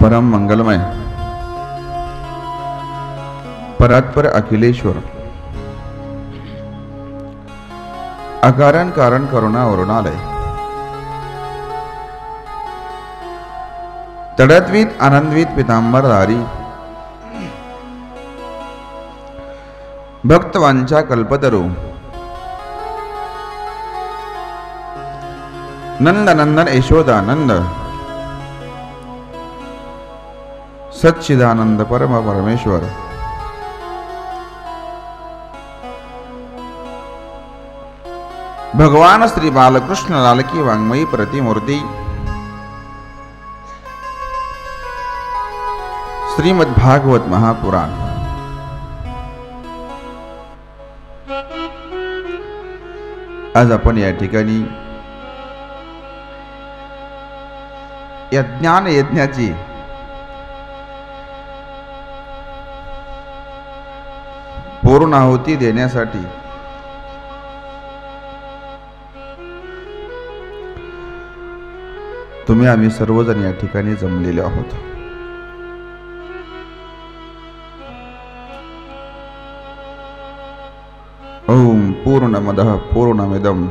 परम मंगलमय परात्पर अखिलेश्वर अकारण कारण करुणा अरुणालय तडत्वित आनंदवित पितांबरधारी भक्तवांचा कल्पतरू नंद नंदन यशोदानंद सच्चिदानंद परम परमेश्वर भगवान श्री बालकृष्ण लाल की वाङ्मयी प्रतिमूर्ति श्रीमद्भागवत महापुराण आज आपण या ठिकाणी या ज्ञान यज्ञाची पूर्णाहुती देण्यासाठी तुम्ही आम्ही सर्वजण या ठिकाणी जमलेले आहोत। ओम पूर्णमदः पूर्णमिदं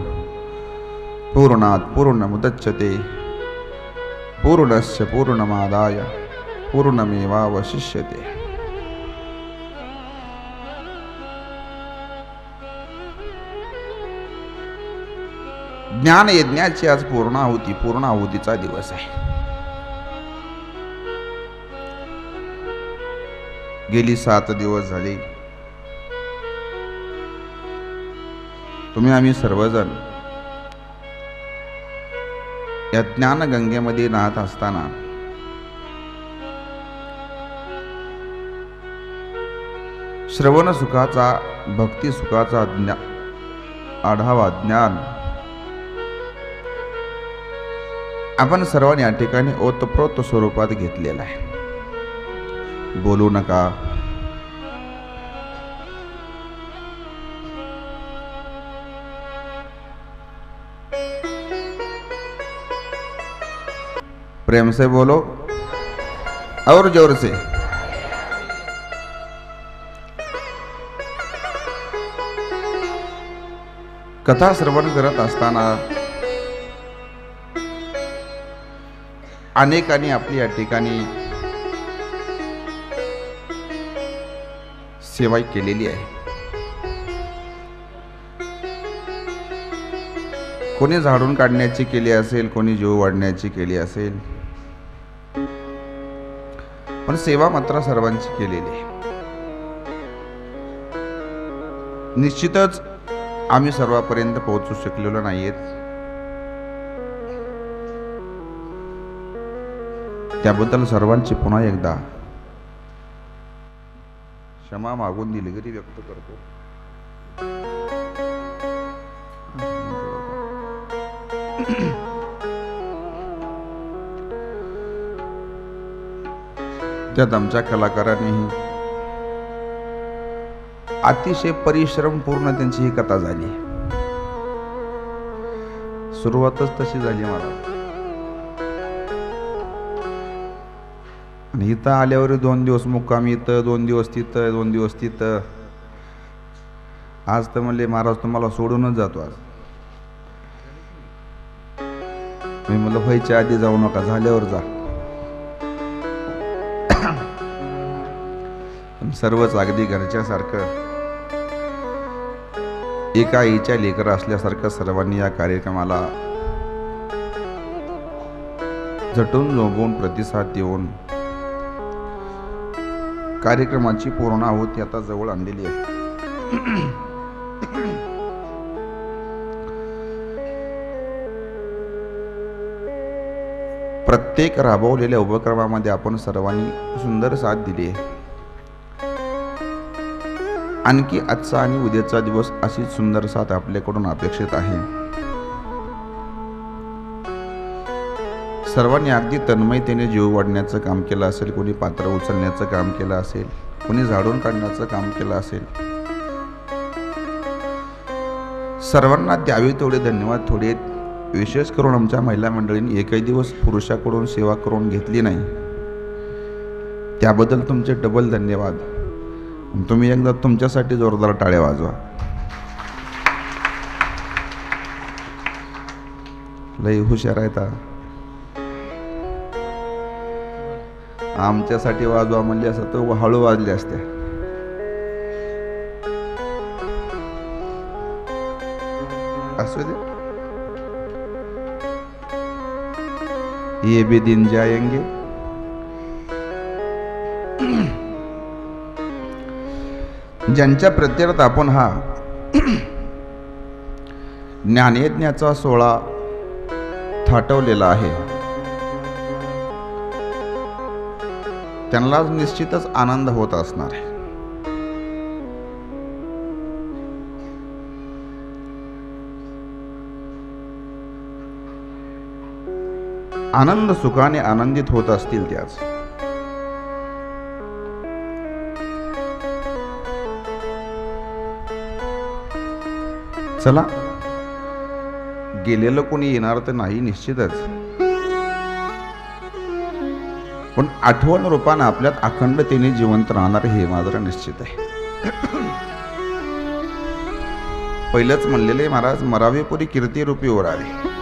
पूर्णात् पूर्णमुदच्यते पूर्णस्य पूर्णमादाय पूर्णमेवावशिष्यते। ज्ञान यज्ञाची आज पूर्णाहुतीचा दिवस आहे। गेली 7 दिवस झाले तुम्ही आम्ही सर्वजण या ज्ञान गंगेमध्ये नाहत असताना श्रवण सुखाचा भक्ती सुखाचा आढावा ज्ञान आपण सर्वांनी या ठिकाणी ओतप्रोत स्वरूपात घेतलेला आहे। बोलू नका, प्रेम से बोलो और जोर से। कथा श्रवण करत असताना अनेकांनी आपली या ठिकाणी सेवा केलेली आहे। कोणी झाडून काढण्याची केली असेल, कोणी जीव वाढण्याची केली असेल, पण सेवा मात्र सर्वांची केलेली आहे। निश्चितच आम्ही सर्वांपर्यंत पोहोचू शकलेलो नाहीयेत, त्याबद्दल सर्वांची पुन्हा एकदा क्षमा मागून दिलगिरी व्यक्त करतो। त्यात आमच्या कलाकारांनीही अतिशय परिश्रम पूर्ण त्यांची ही कथा झाली। सुरुवातच तशी झाली मला, आणि इथं आल्यावर 2 दिवस मुक्कामी, इथं 2 दिवस तिथं, 2 दिवस तिथं। आज तर म्हणले महाराज तुम्हाला सोडूनच जातो आज। मी म्हणलं व्हायच्या आधी जाऊ नका, झाल्यावर जा। सर्वच अगदी घरच्यासारखं एका आईच्या लेकरं असल्यासारखं सर्वांनी या कार्यक्रमाला झटून झोंबून प्रतिसाद देऊन कार्यक्रमाची पूर्णाहुती आता जवळ आणलेली आहे। प्रत्येक राबवलेल्या उपक्रमामध्ये आपण सर्वांनी सुंदर साथ दिली आहे। आणखी आजचा आणि उद्याचा दिवस अशी सुंदर साथ आपल्याकडून अपेक्षित आहे। सर्वांनी अगदी तन्मयतेने जीव वाढण्याचं काम केलं असेल, कोणी पात्र उचलण्याचं काम केलं असेल, कोणी झाडून काढण्याचं काम केलं असेल। सर्वांना द्यावे तेवढे धन्यवाद थोडे। विशेष करून आमच्या महिला मंडळींनी एकही दिवस पुरुषाकडून सेवा करून घेतली नाही। त्याबद्दल तुमचे डबल धन्यवाद. तुम्ही एकदा तुमच्यासाठी जोरदार टाळ्या वाजवा. लई हुशार आहेत. आमच्यासाठी वाजवा म्हणजे असं तो हळू वाजले असते. असू दे. ये भी दिन जाएंगे. ज्यांच्या प्रत्यर्थ आपण हा ज्ञानयज्ञाचा सोहळा थाटवलेला आहे त्यांना निश्चितच आनंद होत असणार आहे. आनंद सुखाने आनंदित होत असतील त्याच. चला, गेलेलं कोणी येणार तर नाही निश्चितच, पण आठवण रूपानं आपल्यात अखंडतेने जिवंत राहणार हे मात्र निश्चित आहे. पहिलंच म्हणलेले महाराज, मरावे पुरी कीर्ती रूपी ओरावे.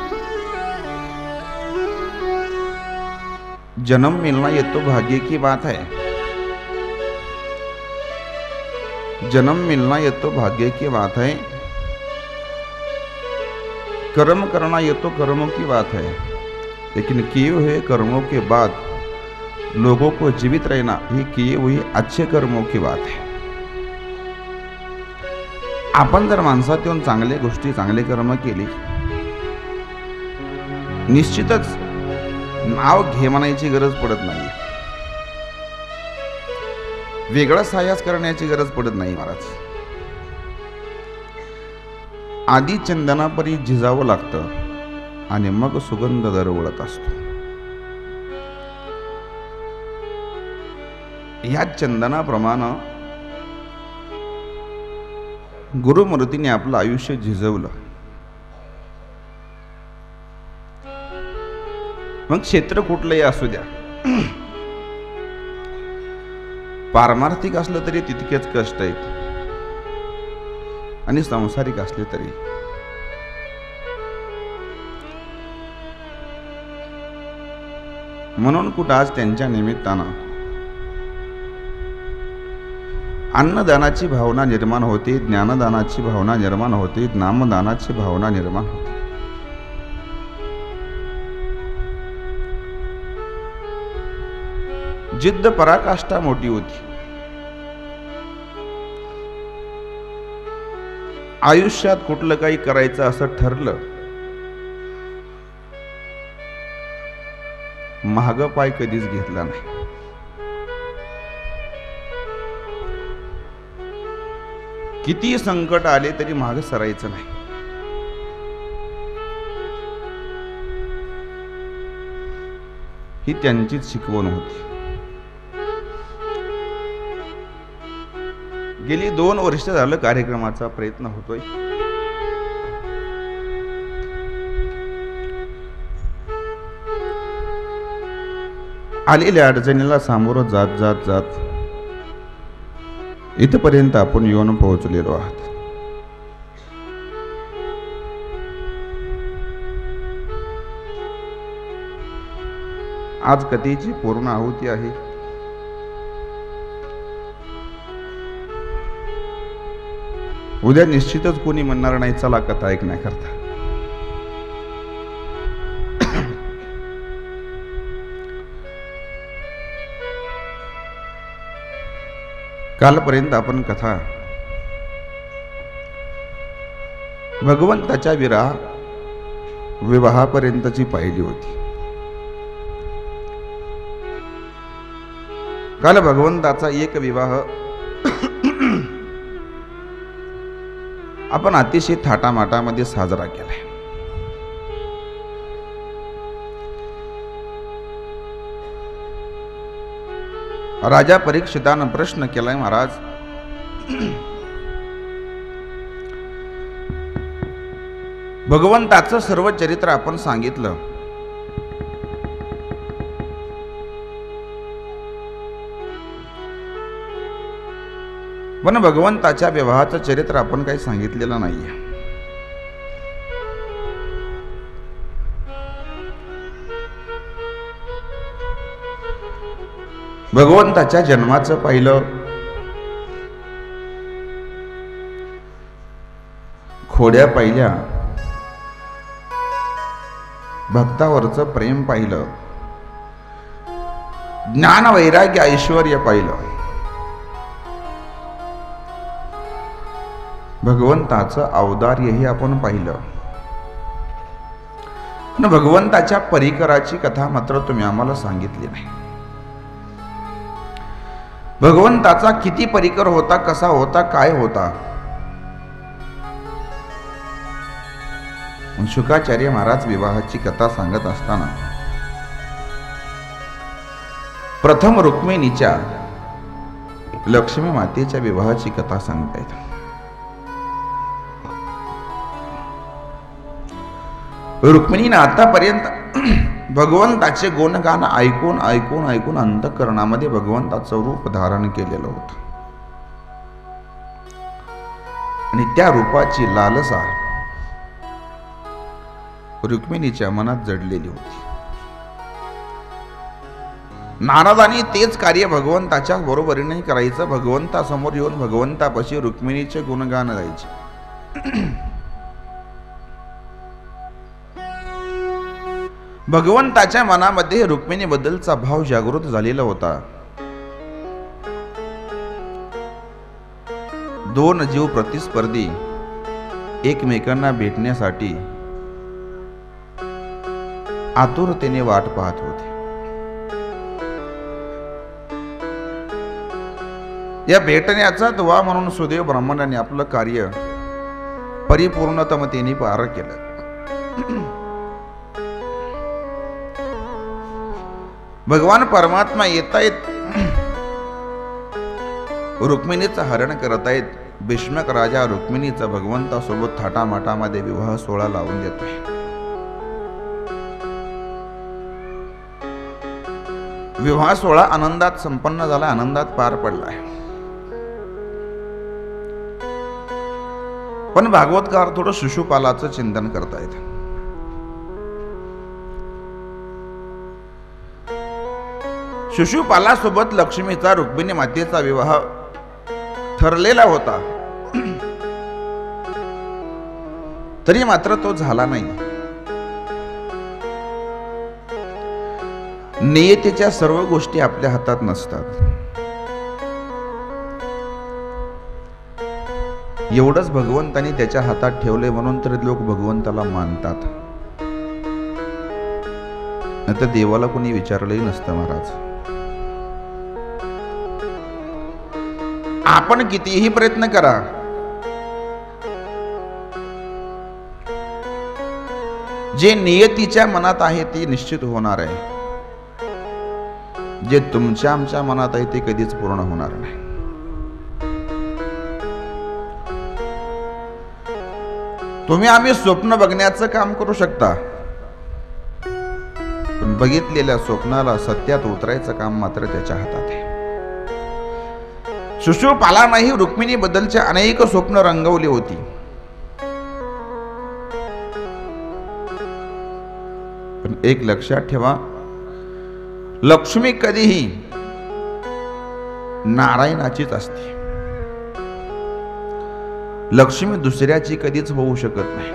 जन्म मिलना ये तो भाग्य की बात है. जन्म मिलना ये तो भाग्य की बात है. कर्म करना ये तो कर्मों की बात है. लेकिन किए हुए कर्मों के बाद लोगों को जीवित रहना ही किए हुए अच्छे कर्मों की बात है. आपण जर माणसात येऊन चांगल्या गोष्टी, चांगले कर्म केली, निश्चितच नाव घे म्हणायची गरज पडत नाही. वेगळा सायास करण्याची गरज पडत नाही महाराज. आधी चंदनापरी झिजावं लागतं आणि मग सुगंध दरवळत असतो. ह्या चंदनाप्रमाणे गुरुमूर्तीने आपलं आयुष्य झिजवलं. मग क्षेत्र कुठलंही असू द्या, पारमार्थिक असलं तरी तितकेच कष्ट आहेत आणि सांसारिक असले तरी. म्हणून कुठं आज त्यांच्या निमित्तानं अन्नदानाची भावना निर्माण होते, ज्ञानदानाची भावना निर्माण होते, नामदानाची भावना निर्माण होते. जिद्द पराकाष्ठा मोठी होती. आयुष्यात कुठलं काही करायचं असं ठरलं, महाग पाय कधीच घेतला नाही. किती संकट आले तरी मागे सरायचं नाही. ही त्यांचीच शिकवण होती. गेली 2 वर्ष झालं कार्यक्रमाचा प्रयत्न होतोय. आलेल्या अडचणीला सामोरं जात जात जात इथपर्यंत आपण येऊन पोहोचलेलो आहात. आज कथेची पूर्ण आहुती आहे. उद्या निश्चितच कोणी म्हणणार नाही चला कथा ऐकण्याकरता. कालपर्यंत आपण कथा भगवंताच्या विवाहापर्यंतची पाहिली होती. काल भगवंताचा एक विवाह आपण अतिशय थाटामाटामध्ये साजरा केलाय. राजा परीक्षितानं प्रश्न केलाय, महाराज भगवंताचं सर्व चरित्र आपण सांगितलं, पण भगवंताच्या विवाहाचं चरित्र आपण काही सांगितलेलं नाहीये. भगवंताच्या जन्माचं पाहिलं, खोड्या पाहिल्या, भक्तावरचं प्रेम पाहिलं, ज्ञान वैराग्य ऐश्वर्य पाहिलं. भगवंताचं औदार्यही आपण पाहिलं. पण भगवंताच्या परिकराची कथा मात्र तुम्ही आम्हाला सांगितली नाही. भगवंताचा किती परिकर होता, कसा होता, काय होता. शुकाचार्य महाराज विवाहाची कथा सांगत असताना प्रथम रुक्मिणीच्या लक्ष्मी मातेच्या विवाहाची कथा सांगतायत. रुक्मिणीने आतापर्यंत भगवंताचे गुणगान ऐकून ऐकून ऐकून अंतःकरणामध्ये भगवंताचं रूप धारण केलेलं होतं आणि त्या रूपाची लालसा रुक्मिणीच्या मनात जडलेली होती. नारदांनी तेच कार्य भगवंताच्या बरोबरीने करायचं. भगवंतासमोर येऊन भगवंतापाशी रुक्मिणीचे गुणगान गायचे. भगवंताच्या मनामध्ये रुक्मिणीबद्दलचा भाव जागृत झालेला होता. दोन जीव प्रतिस्पर्धी एकमेकांना भेटण्यासाठी आतुरतेने वाट पाहत होते. या भेटण्याचा दुवा म्हणून सुदैव ब्राह्मणाने आपलं कार्य परिपूर्णतमतेने पार केलं. भगवान परमात्मा येतायत, रुक्मिणीचं हरण करत आहेत. भीष्मक राजा रुक्मिणीचा भगवंतासोबत थाटामाटामध्ये विवाह सोहळा लावून देतोय. विवाह सोहळा आनंदात संपन्न झाला, आनंदात पार पडलाय. पण भागवतकार थोडं शिशुपालाचं चिंतन करतायत. शिशुपालासोबत लक्ष्मीचा रुक्मिणी मातेचा विवाह ठरलेला होता, तरी मात्र तो झाला नाही. नियतीच्या सर्व गोष्टी आपल्या हातात नसतात. एवढंच भगवंतानी त्याच्या हातात ठेवले म्हणून तर लोक भगवंताला मानतात. नाहीतर देवाला कोणी विचारलंही नसतं महाराज. आपण कितीही प्रयत्न करा, जे नियतीच्या मनात आहे ते निश्चित होणार आहे. जे तुमच्या आमच्या मनात आहे ते कधीच पूर्ण होणार नाही. तुम्ही आम्ही स्वप्न बघण्याचं काम करू शकता, पण बघितलेल्या स्वप्नाला सत्यात उतरायचं काम मात्र त्याच्या हातात आहे. शिशुपालानेही रुक्मिणी बद्दलचे अनेक स्वप्न रंगवली होती. पण एक लक्षात ठेवा, लक्ष्मी कधीही नारायणाचीच असते. लक्ष्मी दुसऱ्याची कधीच होऊ शकत नाही.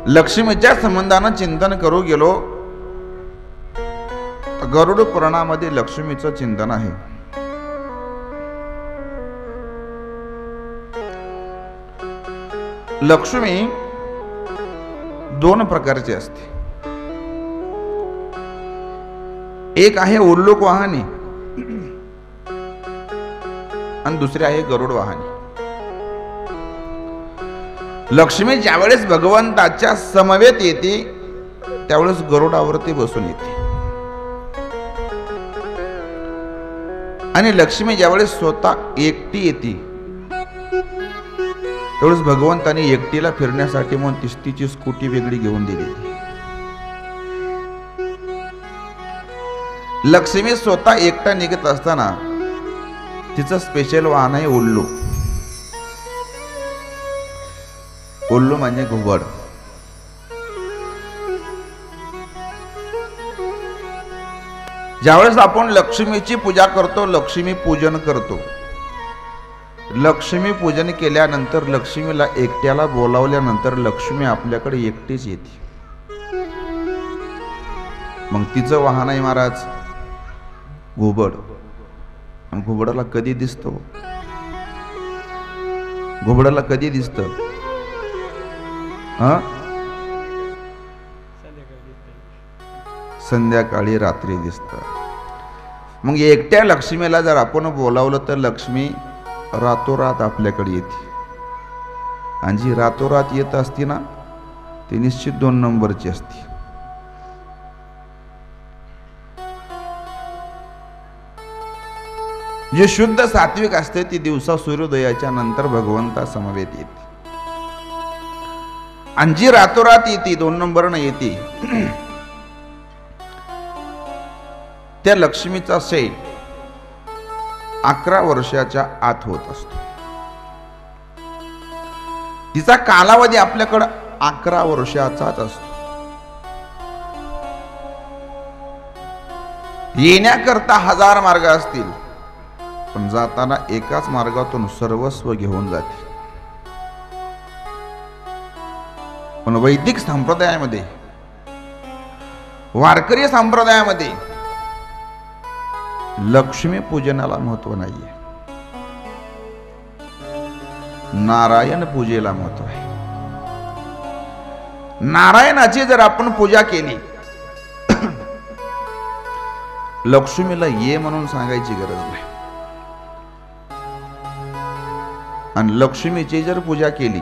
लक्ष्मीच्या संबंधानं चिंतन करू गेलो, गरुड पुराणामध्ये लक्ष्मीचं चिंतन आहे. लक्ष्मी दोन प्रकारची असते. एक आहे उल्लूक वाहनी आणि दुसरे आहे गरुड वाहनी. लक्ष्मी ज्यावेळेस भगवंताच्या समवेत येते त्यावेळेस गरुडावरती बसून येते, आणि लक्ष्मी ज्यावेळेस स्वतः एकटी येते त्यावेळेस भगवंताने एकटीला फिरण्यासाठी म्हणून तिची स्कूटी वेगळी घेऊन दिली. लक्ष्मी स्वतः एकटा निघत असताना तिचं स्पेशल वाहन आहे उल्लू. उल्लू म्हणजे घुबड. ज्यावेळेस आपण लक्ष्मीची पूजा करतो, लक्ष्मी पूजन करतो, लक्ष्मी पूजन केल्यानंतर लक्ष्मीला एकट्याला बोलावल्यानंतर लक्ष्मी आपल्याकडे एकटीच येते. मग तिचं वाहन आहे महाराज घुबड. आणि घुबडाला कधी दिसतो? घुबडाला कधी दिसत? संध्याकाळी, रात्री दिसत. मग एकट्या लक्ष्मीला जर आपण बोलावलं तर लक्ष्मी रातोरात आपल्याकडे येते. आणि जी रातोरात येत असती ना ती निश्चित 2 नंबरची असते. जे शुद्ध सात्विक असते ती दिवसा सूर्योदयाच्या नंतर भगवंता समवेत येते. आणि जी रातोरात येते 2 नंबरनं येते त्या लक्ष्मीचा शय 11 वर्षाच्या आत होत असतो. तिचा कालावधी आपल्याकडे 11 वर्षाचाच असतो. येण्याकरता 1000 मार्ग असतील पण जाताना एकाच मार्गातून सर्वस्व घेऊन जाते. पण वैदिक संप्रदायामध्ये, वारकरी संप्रदायामध्ये लक्ष्मी पूजनाला महत्व नाहीये, नारायण पूजेला महत्व आहे. नारायणाची जर आपण पूजा केली लक्ष्मीला ये म्हणून सांगायची गरज नाही. आणि लक्ष्मीची जर पूजा केली,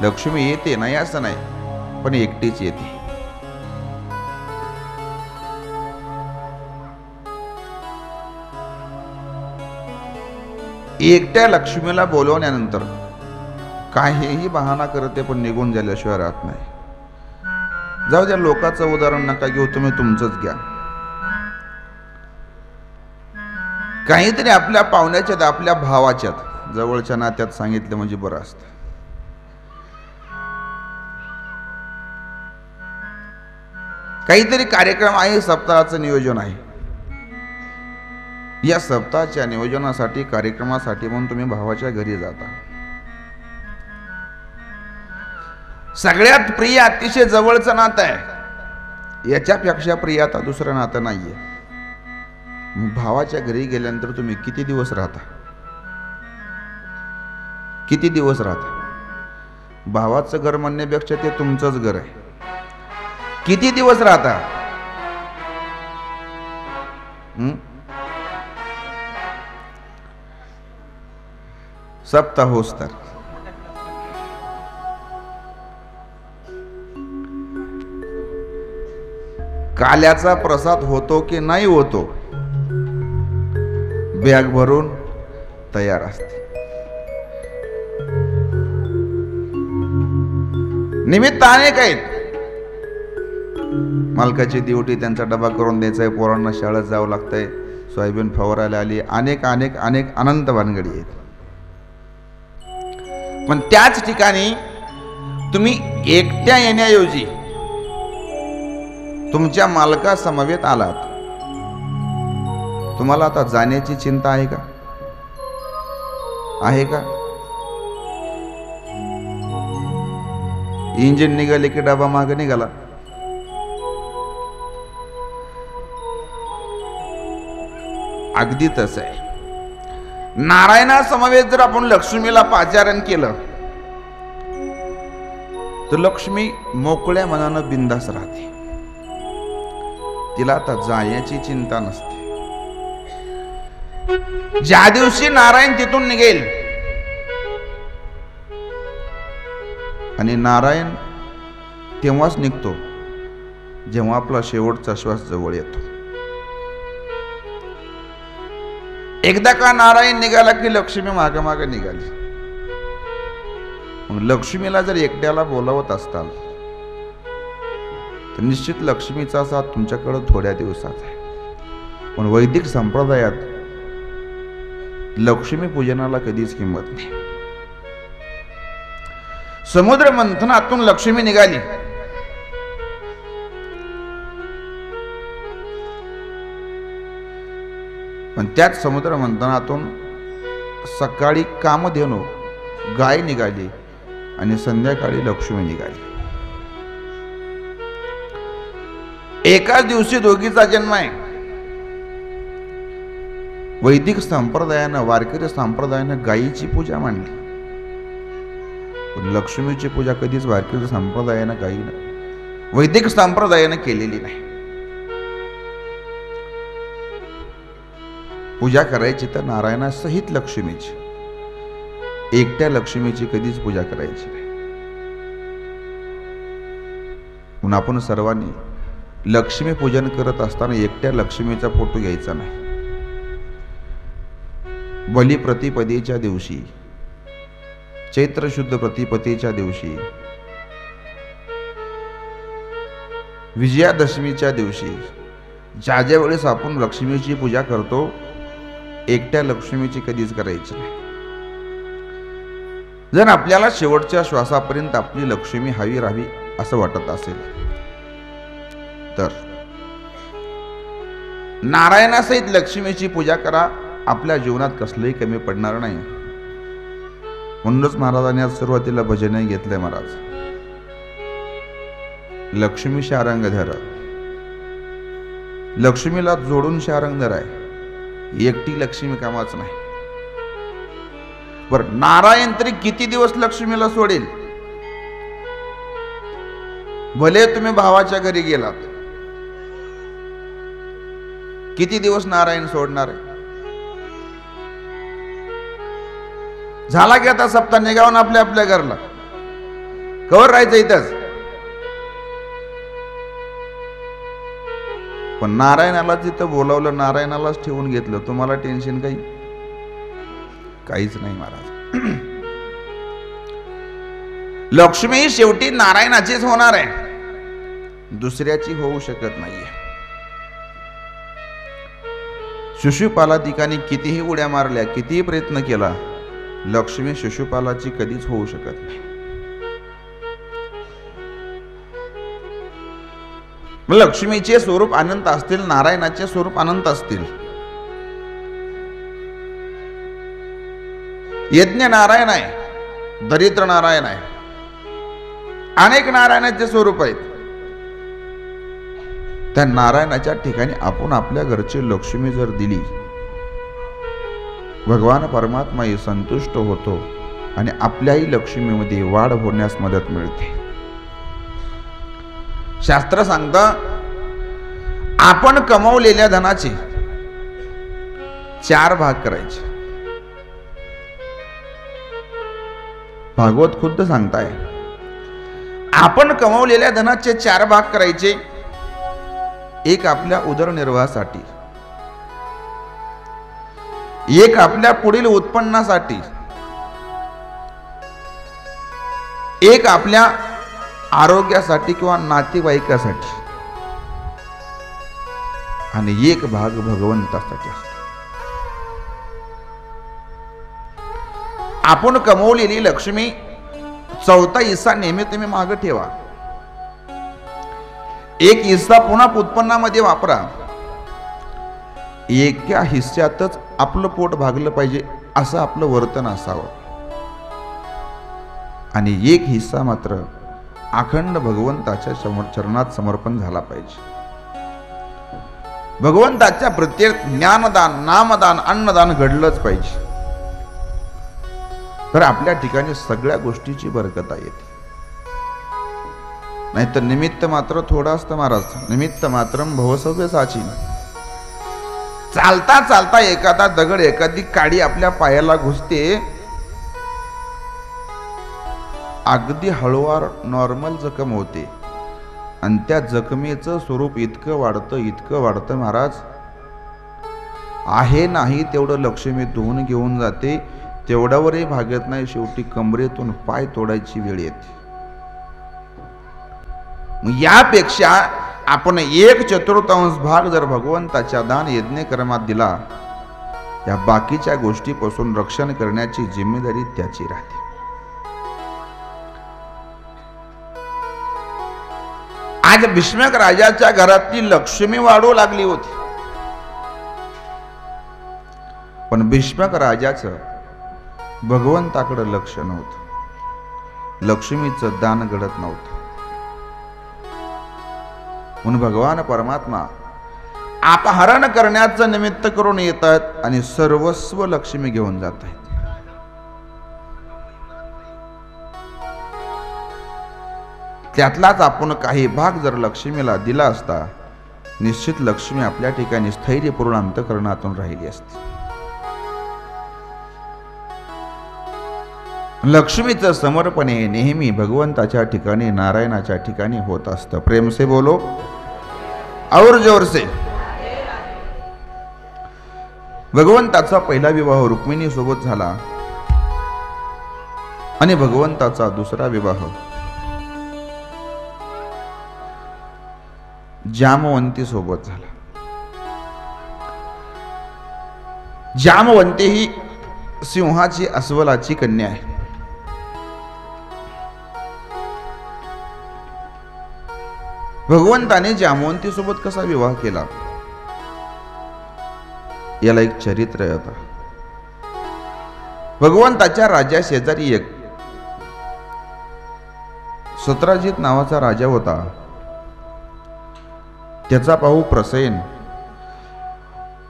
लक्ष्मी येते नाही असं नाही, पण एकटीच येते. एकट्या लक्ष्मीला बोलवण्यानंतर काहीही बहाणा करते पण निघून झाल्याशिवाय राहत नाही. जाऊ द्या, लोकांचं उदाहरण नका घेऊ, तुम्ही तुमचंच घ्या. काहीतरी आपल्या पाहुण्याच्यात, आपल्या भावाच्यात, जवळच्या नात्यात सांगितलं म्हणजे बरं असतं. काहीतरी कार्यक्रम आहे, सप्ताहाचं नियोजन आहे, या सप्ताहाच्या नियोजनासाठी, कार्यक्रमासाठी म्हणून तुम्ही भावाच्या घरी जाता. सगळ्यात प्रिय, अतिशय जवळचं नातं आहे, याच्यापेक्षा प्रिय आता दुसरं नातं नाहीये. भावाच्या घरी गेल्यानंतर तुम्ही किती दिवस राहता? किती दिवस राहता? भावाचं घर म्हणण्यापेक्षा ते तुमचंच घर आहे. किती दिवस राहता? सप्ताह होस तर. काल्याचा प्रसाद होतो की नाही होतो, बॅग भरून तयार असते. निमित्त अनेक आहेत. मालकाची ड्युटी, त्यांचा डबा करून द्यायचा आहे, पोरांना शाळेत जावं लागतंय, सोयाबीन फवारायला आली, अनेक अनेक अनेक अनंत भानगडी आहेत. पण त्याच ठिकाणी तुम्ही एकट्या येण्याऐवजी तुमच्या मालका समवेत आलात. तुम्हाला आता जाण्याची चिंता आहे का? आहे का? इंजिन निघाले की डबा मागे निघाला. अगदी तसं आहे. नारायणा समवेत जर आपण लक्ष्मीला पाचारण केलं तर लक्ष्मी मोकळ्या मनानं बिंदास राहते. तिला आता जाण्याची चिंता नसते. ज्या दिवशी नारायण तिथून निघेल, आणि नारायण तेव्हाच निघतो जेव्हा आपला शेवटचा श्वास जवळ येतो. एकदा का नारायण निघाला की लक्ष्मी मागे मागे निघाली. मग लक्ष्मीला जर एकट्याला बोलावत असताल तर निश्चित लक्ष्मीचा साथ तुमच्याकडे थोड्या दिवसात आहे. पण वैदिक संप्रदायात लक्ष्मी पूजनाला कधीच किंमत नाही. समुद्र मंथनातून लक्ष्मी निघाली. पण त्याच समुद्र मंथनातून सकाळी कामधेनू गाय निघाली आणि संध्याकाळी लक्ष्मी निघाली. एकाच दिवशी दोघीचा जन्म आहे. वैदिक संप्रदायानं, वारकरी संप्रदायानं गायीची पूजा मांडली, पण लक्ष्मीची पूजा कधीच वारकरी संप्रदायानं, गायीनं, वैदिक संप्रदायानं केलेली नाही. पूजा करायची तर नारायणासहित लक्ष्मीची, एकट्या लक्ष्मीची कधीच पूजा करायची नाही. म्हणून आपण सर्वांनी लक्ष्मी पूजन करत असताना एकट्या लक्ष्मीचा फोटो घ्यायचा नाही. बलिप्रतिपदेच्या दिवशी, चैत्र शुद्ध प्रतिपदेच्या दिवशी, विजयादशमीच्या दिवशी, ज्या ज्या वेळेस आपण लक्ष्मीची पूजा करतो, एकट्या लक्ष्मीची कधीच करायची नाही. जर आपल्याला शेवटच्या श्वासापर्यंत आपली लक्ष्मी हवी राहावी असं वाटत असेल तर नारायणासहित लक्ष्मीची पूजा करा. आपल्या जीवनात कसलंही कमी पडणार नाही. म्हणूनच महाराजांनी आज सुरुवातीला भजनही घेतलंय. महाराज, लक्ष्मी शारंग धर, लक्ष्मीला जोडून शारंग धर आहे. एकटी लक्ष्मी कामाच नाही. बर, नारायण तरी किती दिवस लक्ष्मीला सोडेल? भले तुम्ही भावाच्या घरी गेलात, किती दिवस नारायण सोडणार आहे? झाला की आता सप्ताह निघावून आपल्या आपल्या घरला, कवर राहायचं इथंच. पण नारायणाला तिथं बोलावलं, नारायणालाच ठेवून घेतलं, तुम्हाला टेन्शन काहीच नाही महाराज. लक्ष्मी शेवटी नारायणाचीच होणार आहे, दुसऱ्याची होऊ शकत नाहीये. शिशुपाला ठिकाणी कितीही उड्या मारल्या, कितीही प्रयत्न केला, लक्ष्मी शिशुपालाची कधीच होऊ शकत नाही. लक्ष्मीचे स्वरूप अनंत असतील, नारायणाचे स्वरूप अनंत असतील. यज्ञ नारायण आहे, दरिद्र नारायण आहे, अनेक नारायणाचे स्वरूप आहेत. त्या नारायणाच्या ठिकाणी आपण आपल्या घरची लक्ष्मी जर दिली, भगवान परमात्माही संतुष्ट होतो आणि आपल्याही लक्ष्मीमध्ये वाढ होण्यास मदत मिळते. शास्त्र सांगतं, आपण कमवलेल्या धनाचे 4 भाग करायचे. भागवत खुद्द सांगताय, आपण कमवलेल्या धनाचे 4 भाग करायचे. एक आपल्या उदरनिर्वाहासाठी, एक आपल्या पुढील उत्पन्नासाठी, एक आपल्या आरोग्यासाठी किंवा नातेवाईकासाठी, आणि एक भाग भगवंतासाठी असतो. आपण कमवलेली लक्ष्मी 4था हिस्सा नेहमी तुम्ही मागे ठेवा. एक हिस्सा पुन्हा उत्पन्नामध्ये वापरा. एका हिस्स्यातच आपलं पोट भागलं पाहिजे असं आपलं वर्तन असावं. आणि एक हिस्सा मात्र अखंड भगवंताच्या चरणात समर्पण झाला पाहिजे. भगवंताच्या प्रत्येक ज्ञानदान, नामदान, अन्नदान घडलंच पाहिजे. तर आपल्या ठिकाणी सगळ्या गोष्टीची बरकता येते. नाहीतर निमित्त मात्र थोडं असतं महाराज. निमित्त मात्र भवसव्य साची. चालता चालता एखादा दगड, एखादी काडी आपल्या पायाला घुसते, अगदी हळूवार नॉर्मल जखम होते, आणि त्या जखमेचं स्वरूप इतकं वाढतं महाराज, आहे नाही तेवढं लक्ष्मी धुवून घेऊन जाते, तेवढ्यावरही भागत नाही. शेवटी कमरेतून पाय तोडायची वेळ येते. यापेक्षा आपण 1/4 भाग जर भगवंताच्या दान यज्ञ कर्मात दिला या बाकीच्या गोष्टीपासून रक्षण करण्याची जिम्मेदारी त्याची राहते. आज भीष्मक राजाच्या घरातली लक्ष्मी वाढू लागली होती, पण भीष्मक राजाचं भगवंताकडे लक्ष नव्हतं, लक्ष्मीचं दान घडत नव्हतं. म्हणून भगवान परमात्मा अपहरण करण्याचं निमित्त करून येतात आणि सर्वस्व लक्ष्मी घेऊन जात आहेत. त्यातलाच आपण काही भाग जर लक्ष्मीला दिला असता, निश्चित लक्ष्मी आपल्या ठिकाणी स्थैर्यपूर्ण अंतःकरणातून राहिली असती. लक्ष्मीचं समर्पण हे नेहमी भगवंताच्या ठिकाणी, नारायणाच्या ठिकाणी होत असतं. प्रेम से बोलो और जोर से. भगवंताचा पहिला विवाह रुक्मिणी सोबत झाला आणि भगवंताचा दुसरा विवाह जामवंती सोबत झाला. जामवंती ही सिंहाची अस्वलाची कन्या आहे. भगवंताने जामवंती सोबत कसा विवाह केला याला एक चरित्र आहे. आता भगवंताच्या राजा शेजारी एक सत्राजित नावाचा राजा होता. त्याचा भाऊ प्रसेन.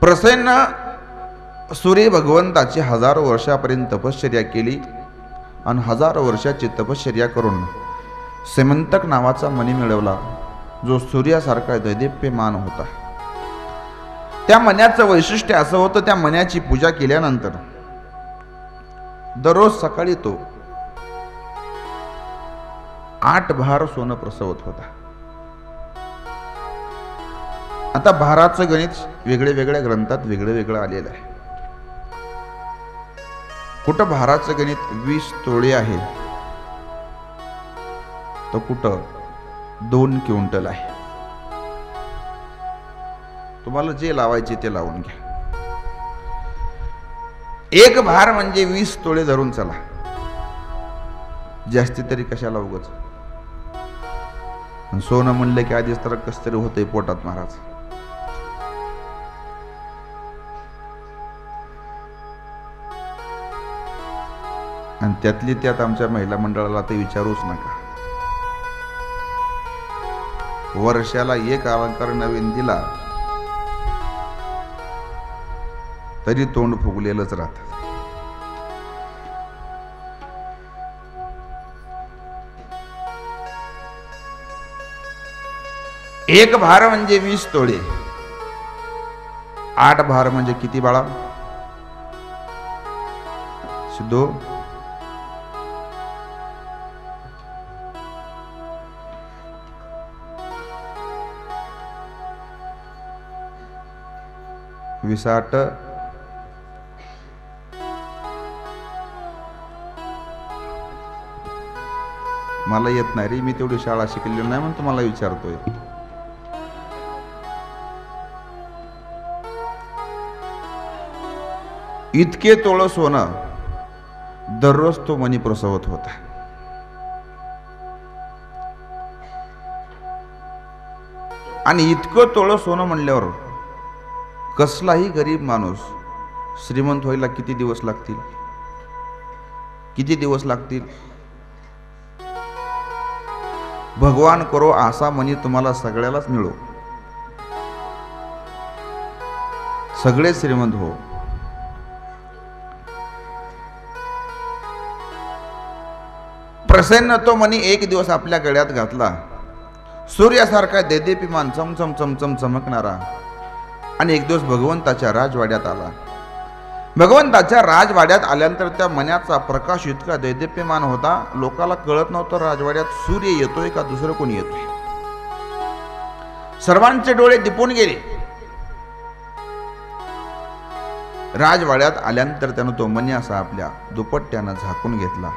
प्रसेननं सूर्य भगवंताची हजारो वर्षापर्यंत तपश्चर्या केली आणि हजारो वर्षाची तपश्चर्या करून सेमंतक नावाचा मणी मिळवला, जो सूर्यासारखा दैदिप्यमान होता. त्या मण्याचं वैशिष्ट्य असं होतं, त्या मण्याची पूजा केल्यानंतर दररोज सकाळी तो 8 भार सोनं प्रसवत होता. आता भाराचं गणित वेगळे वेगळ्या ग्रंथात वेगळं वेगळं आलेलं आहे. कुठं भाराचं गणित 20 तोळे आहे, तर कुठं 2 क्विंटल आहे. तुम्हाला जे लावायचे ते लावून घ्या. एक भार म्हणजे 20 तोळे धरून चला, जास्ती तरी कशाला उगाच. सोनं म्हणलं की आधीच तर कस तरी होतंय पोटात महाराज. आणि त्यातली त्यात आमच्या महिला मंडळाला ते विचारूच नका. वर्षाला एक अलंकार नवीन दिला तरी तोंड फुगलेलंच राहत. एक भार म्हणजे 20 तोळे. 8 भार म्हणजे किती बाळा? सिद्धो 20 मला येत नाही रे, मी तेवढी शाळा शिकलेली नाही म्हणून तुम्हाला विचारतोय. इतके तोळ सोनं दररोज तो मणी प्रसवत होता. आणि इतकं तोळ सोनं म्हणल्यावर कसलाही गरीब माणूस श्रीमंत व्हायला किती दिवस लागतील? किती दिवस लागतील? भगवान करो असा मनी तुम्हाला सगळ्यालाच मिळो, सगळे श्रीमंत हो. प्रसन्न तो मनी एक दिवस आपल्या गळ्यात घातला. सूर्यासारखा देदीप्यमान चमचम चमचम चमकणारा. आणि एक दिवस भगवंताच्या राजवाड्यात आला. भगवंताच्या राजवाड्यात आल्यानंतर त्या मण्याचा प्रकाश इतका दैदिप्यमान होता, लोकाला कळत नव्हतं राजवाड्यात सूर्य येतोय का दुसरं कोणी येतोय. सर्वांचे डोळे दिपून गेले. राजवाड्यात आल्यानंतर त्यानं तो मणी असा आपल्या दुपट्ट्यानं झाकून घेतला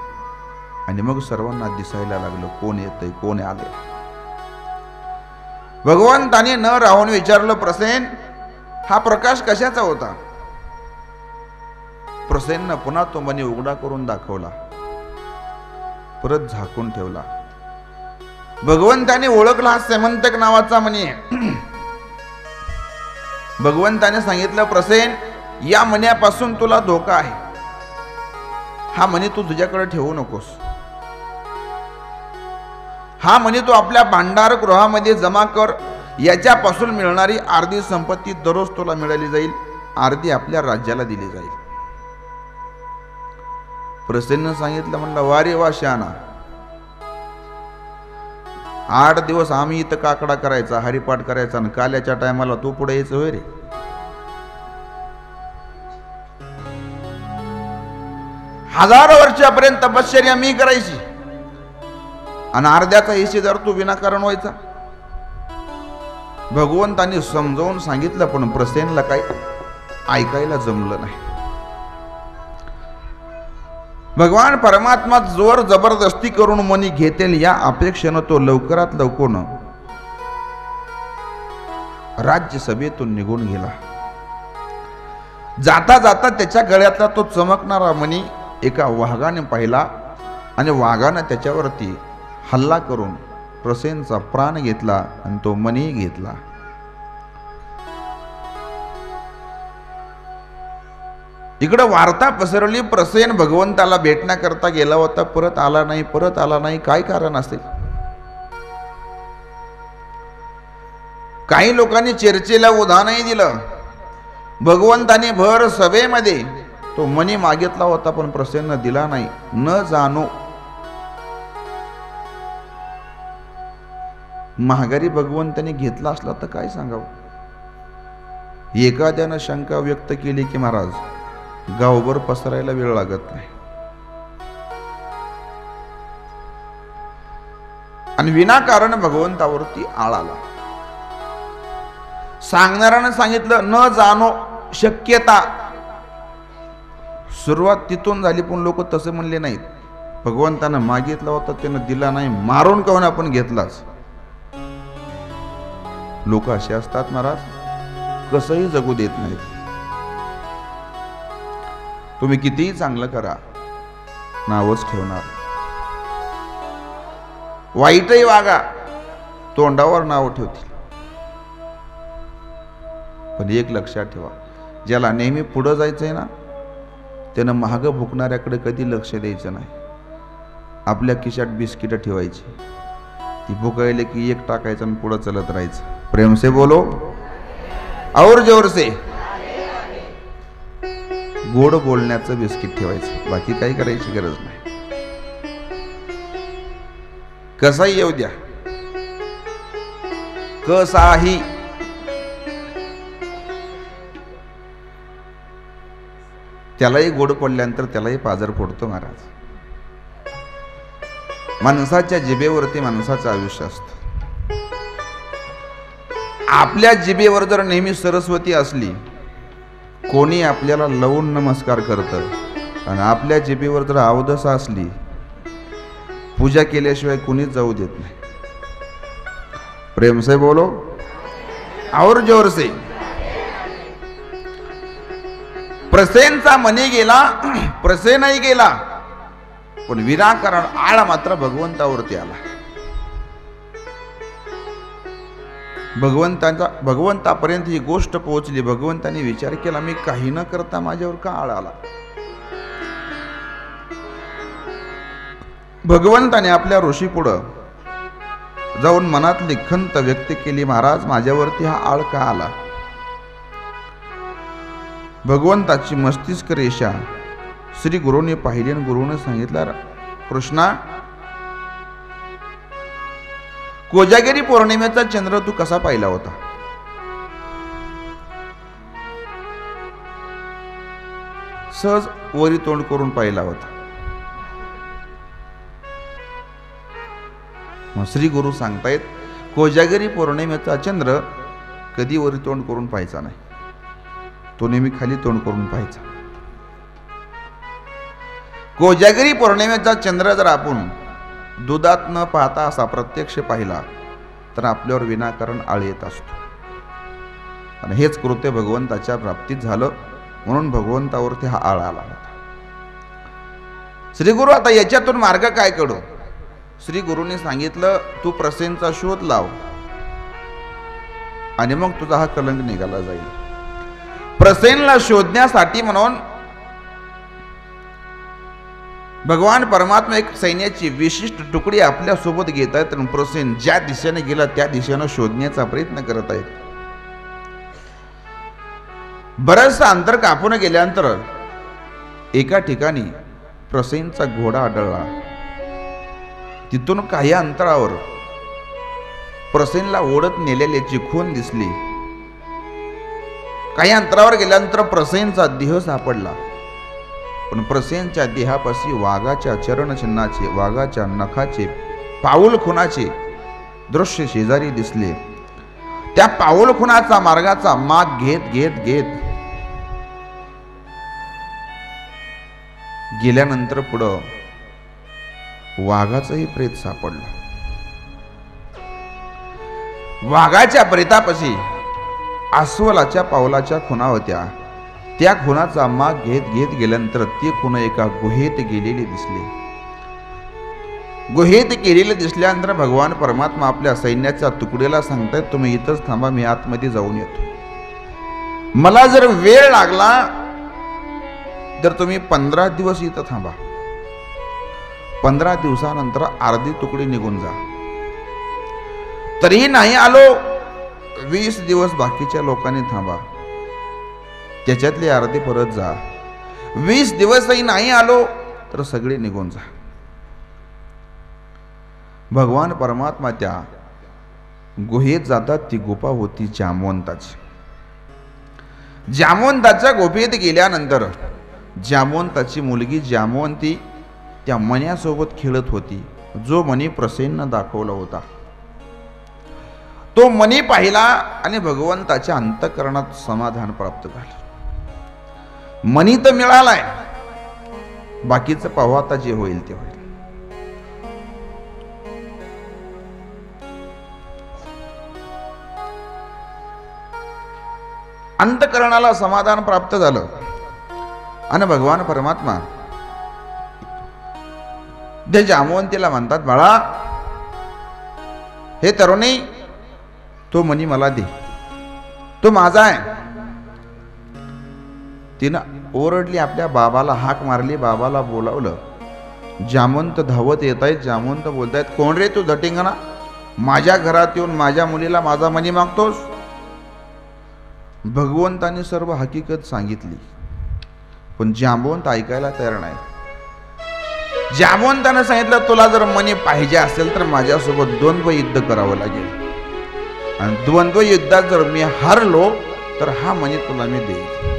आणि मग सर्वांना दिसायला लागलं कोण येतंय, कोण आले. भगवंताने न राहून विचारलं, प्रसेन हा प्रकाश कशाचा होता? प्रसेननं पुन्हा तो मणी उघडा करून दाखवला, परत झाकून ठेवला. भगवंताने ओळखला हा सेमंतक नावाचा मणी आहे. भगवंताने सांगितलं, प्रसेन, या मण्यापासून तुला धोका आहे. हा मणी तू तुझ्याकडे ठेवू नकोस. हा मणी तू आपल्या भांडार गृहामध्ये जमा कर. याच्यापासून मिळणारी अर्धी संपत्ती दररोज तुला मिळाली जाईल, अर्धी आपल्या राज्याला दिली जाईल. प्रसेननं सांगितलं, म्हणलं, वारे वा शहाणा, 8 दिवस आम्ही इथं काकडा करायचा, हरिपाठ करायचा, आणि काल्याच्या टायमाला तू पुढे यायचं होय रे. हजारो वर्षापर्यंत तपश्चर्या मी करायची आणि अर्ध्याचा हिस्सेदार तू विनाकारण व्हायचा. भगवंतांनी समजावून सांगितलं, पण प्रसेनला काही ऐकायला जमलं नाही. भगवान परमात्मा जोर जबरदस्ती करून मनी घेतील या अपेक्षेनं तो लवकरात लवकर राज्यसभेतून निघून गेला. जाता जाता त्याच्या गळ्यातला तो चमकणारा मणी एका वाघाने पाहिला आणि वाघाने त्याच्यावरती हल्ला करून प्रसेनचा प्राण घेतला आणि तो मणी घेतला. इकडं वार्ता पसरली, प्रसेन भगवंताला भेटण्याकरता गेला होता, परत आला नाही. काय कारण असेल? काही लोकांनी चर्चेला उधाणही दिलं. भगवंताने भर सभेमध्ये तो मणी मागितला होता, पण प्रसेननं दिला नाही. न जाणो महागारी भगवंताने घेतला असला तर काय सांगावं. एखाद्यानं शंका व्यक्त केली की महाराज, गावभर पसरायला वेळ लागत नाही. आणि विनाकारण भगवंतावरती आळ आला. सांगणाऱ्यानं सांगितलं, न जाणो शक्यता. सुरुवात तिथून झाली, पण लोक तसे म्हणले नाहीत. भगवंतानं मागितला होता, त्यानं दिला नाही, मारून कहून आपण घेतलाच. लोक असे असतात महाराज, कसंही जगू देत नाहीत. तुम्ही कितीही चांगलं करा, नावच ठेवणार. वाईटही वागा, तोंडावर नाव ठेवतील. पण एक लक्षात ठेवा, ज्याला नेहमी पुढं जायचंय ना, त्यानं महाग भुकणाऱ्याकडे कधी लक्ष द्यायचं नाही. आपल्या खिशात बिस्किट ठेवायची, ती भुकायले की एक टाकायचं आणि पुढं चलत राहायचं. प्रेम से बोलो और जोर से. गोड बोलण्याचं बिस्किट ठेवायचं, बाकी काही करायची गरज नाही. कसाही येऊ द्या, कसाही. त्यालाही गोड पडल्यानंतर त्यालाही पाजर फोडतो महाराज. माणसाच्या जिभेवरती माणसाचं आयुष्य असतं. आपल्या जिभेवर जर नेहमी सरस्वती असली, कोणी आपल्याला लवून नमस्कार करतं. आणि आपल्या जिभेवर जर अवदसा असली, पूजा केल्याशिवाय कोणीच जाऊ देत नाही. प्रेम से बोलो और जोर से. प्रसेनचा मणी गेला, प्रसेनही गेला, पण विनाकारण आळ मात्र भगवंतावरती आला. भगवंतापर्यंत ही गोष्ट पोहोचली. भगवंताने विचार केला, मी काही न करता माझ्यावर का आळ आला. भगवंताने आपल्या ऋषी पुढं जाऊन मनातली खंत व्यक्त केली, महाराज माझ्यावरती हा आळ का आला. भगवंताची मस्तिष्क रेषा श्री गुरुने पाहिली आणि गुरुने सांगितलं, कृष्णा, कोजागिरी पौर्णिमेचा चंद्र तू कसा पाहिला होता. सहज वरी तोंड करून पाहिला होता. मग श्री गुरु सांगतायत, कोजागिरी पौर्णिमेचा चंद्र कधी वरी तोंड करून पाहायचा नाही, तो नेहमी खाली तोंड करून पाहायचा. कोजागिरी पौर्णिमेचा चंद्र जर आपण दुधात न पाहता असा प्रत्यक्ष पाहिला तर आपल्यावर विनाकारण आळ येत असतो. आणि हेच कृत्य भगवंताच्या प्राप्तीत झालं. म्हणून भगवंतावरती हा आळ आला होता. श्री गुरु आता याच्यातून मार्ग काय काढू? श्री गुरुनी सांगितलं, तू प्रसेनचा शोध लाव आणि मग तुझा हा कलंक निघाला जाईल. प्रसेनला शोधण्यासाठी म्हणून भगवान परमात्मा एक सैन्याची विशिष्ट तुकडी आपल्या सोबत घेत आहेत आणि प्रसेन ज्या दिशेने गेला त्या दिशेने शोधण्याचा प्रयत्न करत आहेत. बरंचसं अंतर कापून गेल्यानंतर एका ठिकाणी प्रसेनचा घोडा आढळला. तिथून काही अंतरावर प्रसेनला ओढत नेलेल्याची खून दिसली. काही अंतरावर गेल्यानंतर प्रसेनचा देह सापडला. पण प्रसेनच्या देहापाशी वाघाच्या चरणचिन्हाचे, वाघाच्या नखाचे, पाऊल खुणाचे दृश्य शेजारी दिसले. त्या पाऊल खुणाचा मार्गाचा माग घेत घेत घेत गेल्यानंतर पुढं वाघाचंही प्रेत सापडलं. वाघाच्या प्रेतापाशी अस्वलाच्या पावलाच्या खुणा होत्या. त्या खुणाचा माग घेत घेत गेल्यानंतर ती खुण एका गुहेत गेलेली दिसली. गुहेत गेलेले दिसल्यानंतर भगवान परमात्मा आपल्या सैन्याच्या तुकडीला सांगतायत, तुम्ही इथंच थांबा, मी आतमध्ये जाऊन येतो. मला जर वेळ लागला तर तुम्ही 15 दिवस इथं थांबा. 15 दिवसानंतर अर्धी तुकडी निघून जा. तरीही नाही आलो 20 दिवस बाकीच्या लोकांनी थांबा, त्याच्यातले अर्धे परत जा. 20 दिवसही नाही आलो तर सगळे निघून जा. भगवान परमात्मा त्या गुहेत जातात. ती गुफा होती जामवंताची. जामवंताच्या गुफेत गेल्यानंतर जामवंताची मुलगी जामवंती त्या मण्यासोबत खेळत होती, जो मणी प्रसेननं दाखवला होता. तो मणी पाहिला आणि भगवंताच्या अंतःकरणात समाधान प्राप्त झालं. मणी तर मिळालाय, बाकीचं पाहू आता, जे होईल ते होईल. अंतःकरणाला समाधान प्राप्त झालं आणि भगवान परमात्मा त्या जामवंतीला म्हणतात, बाळा, हे तरुणी, तो मणी मला दे, तो माझा आहे. तिनं ओरडली, आपल्या बाबाला हाक मारली, बाबाला बोलावलं. जामवंत धावत येत आहेत. जामवंत बोलतायत, कोण रे तू झटिंगणा, माझ्या घरात येऊन माझ्या मुलीला माझा मणी मागतोस? भगवंताने सर्व हकीकत सांगितली, पण जामवंत ऐकायला तयार नाही. जामवंताने सांगितलं, तुला जर मणी पाहिजे असेल तर माझ्यासोबत द्वंद्व युद्ध करावं लागेल, आणि द्वंद्व युद्धात जर मी हारलो तर हा मणी तुला मी देईन.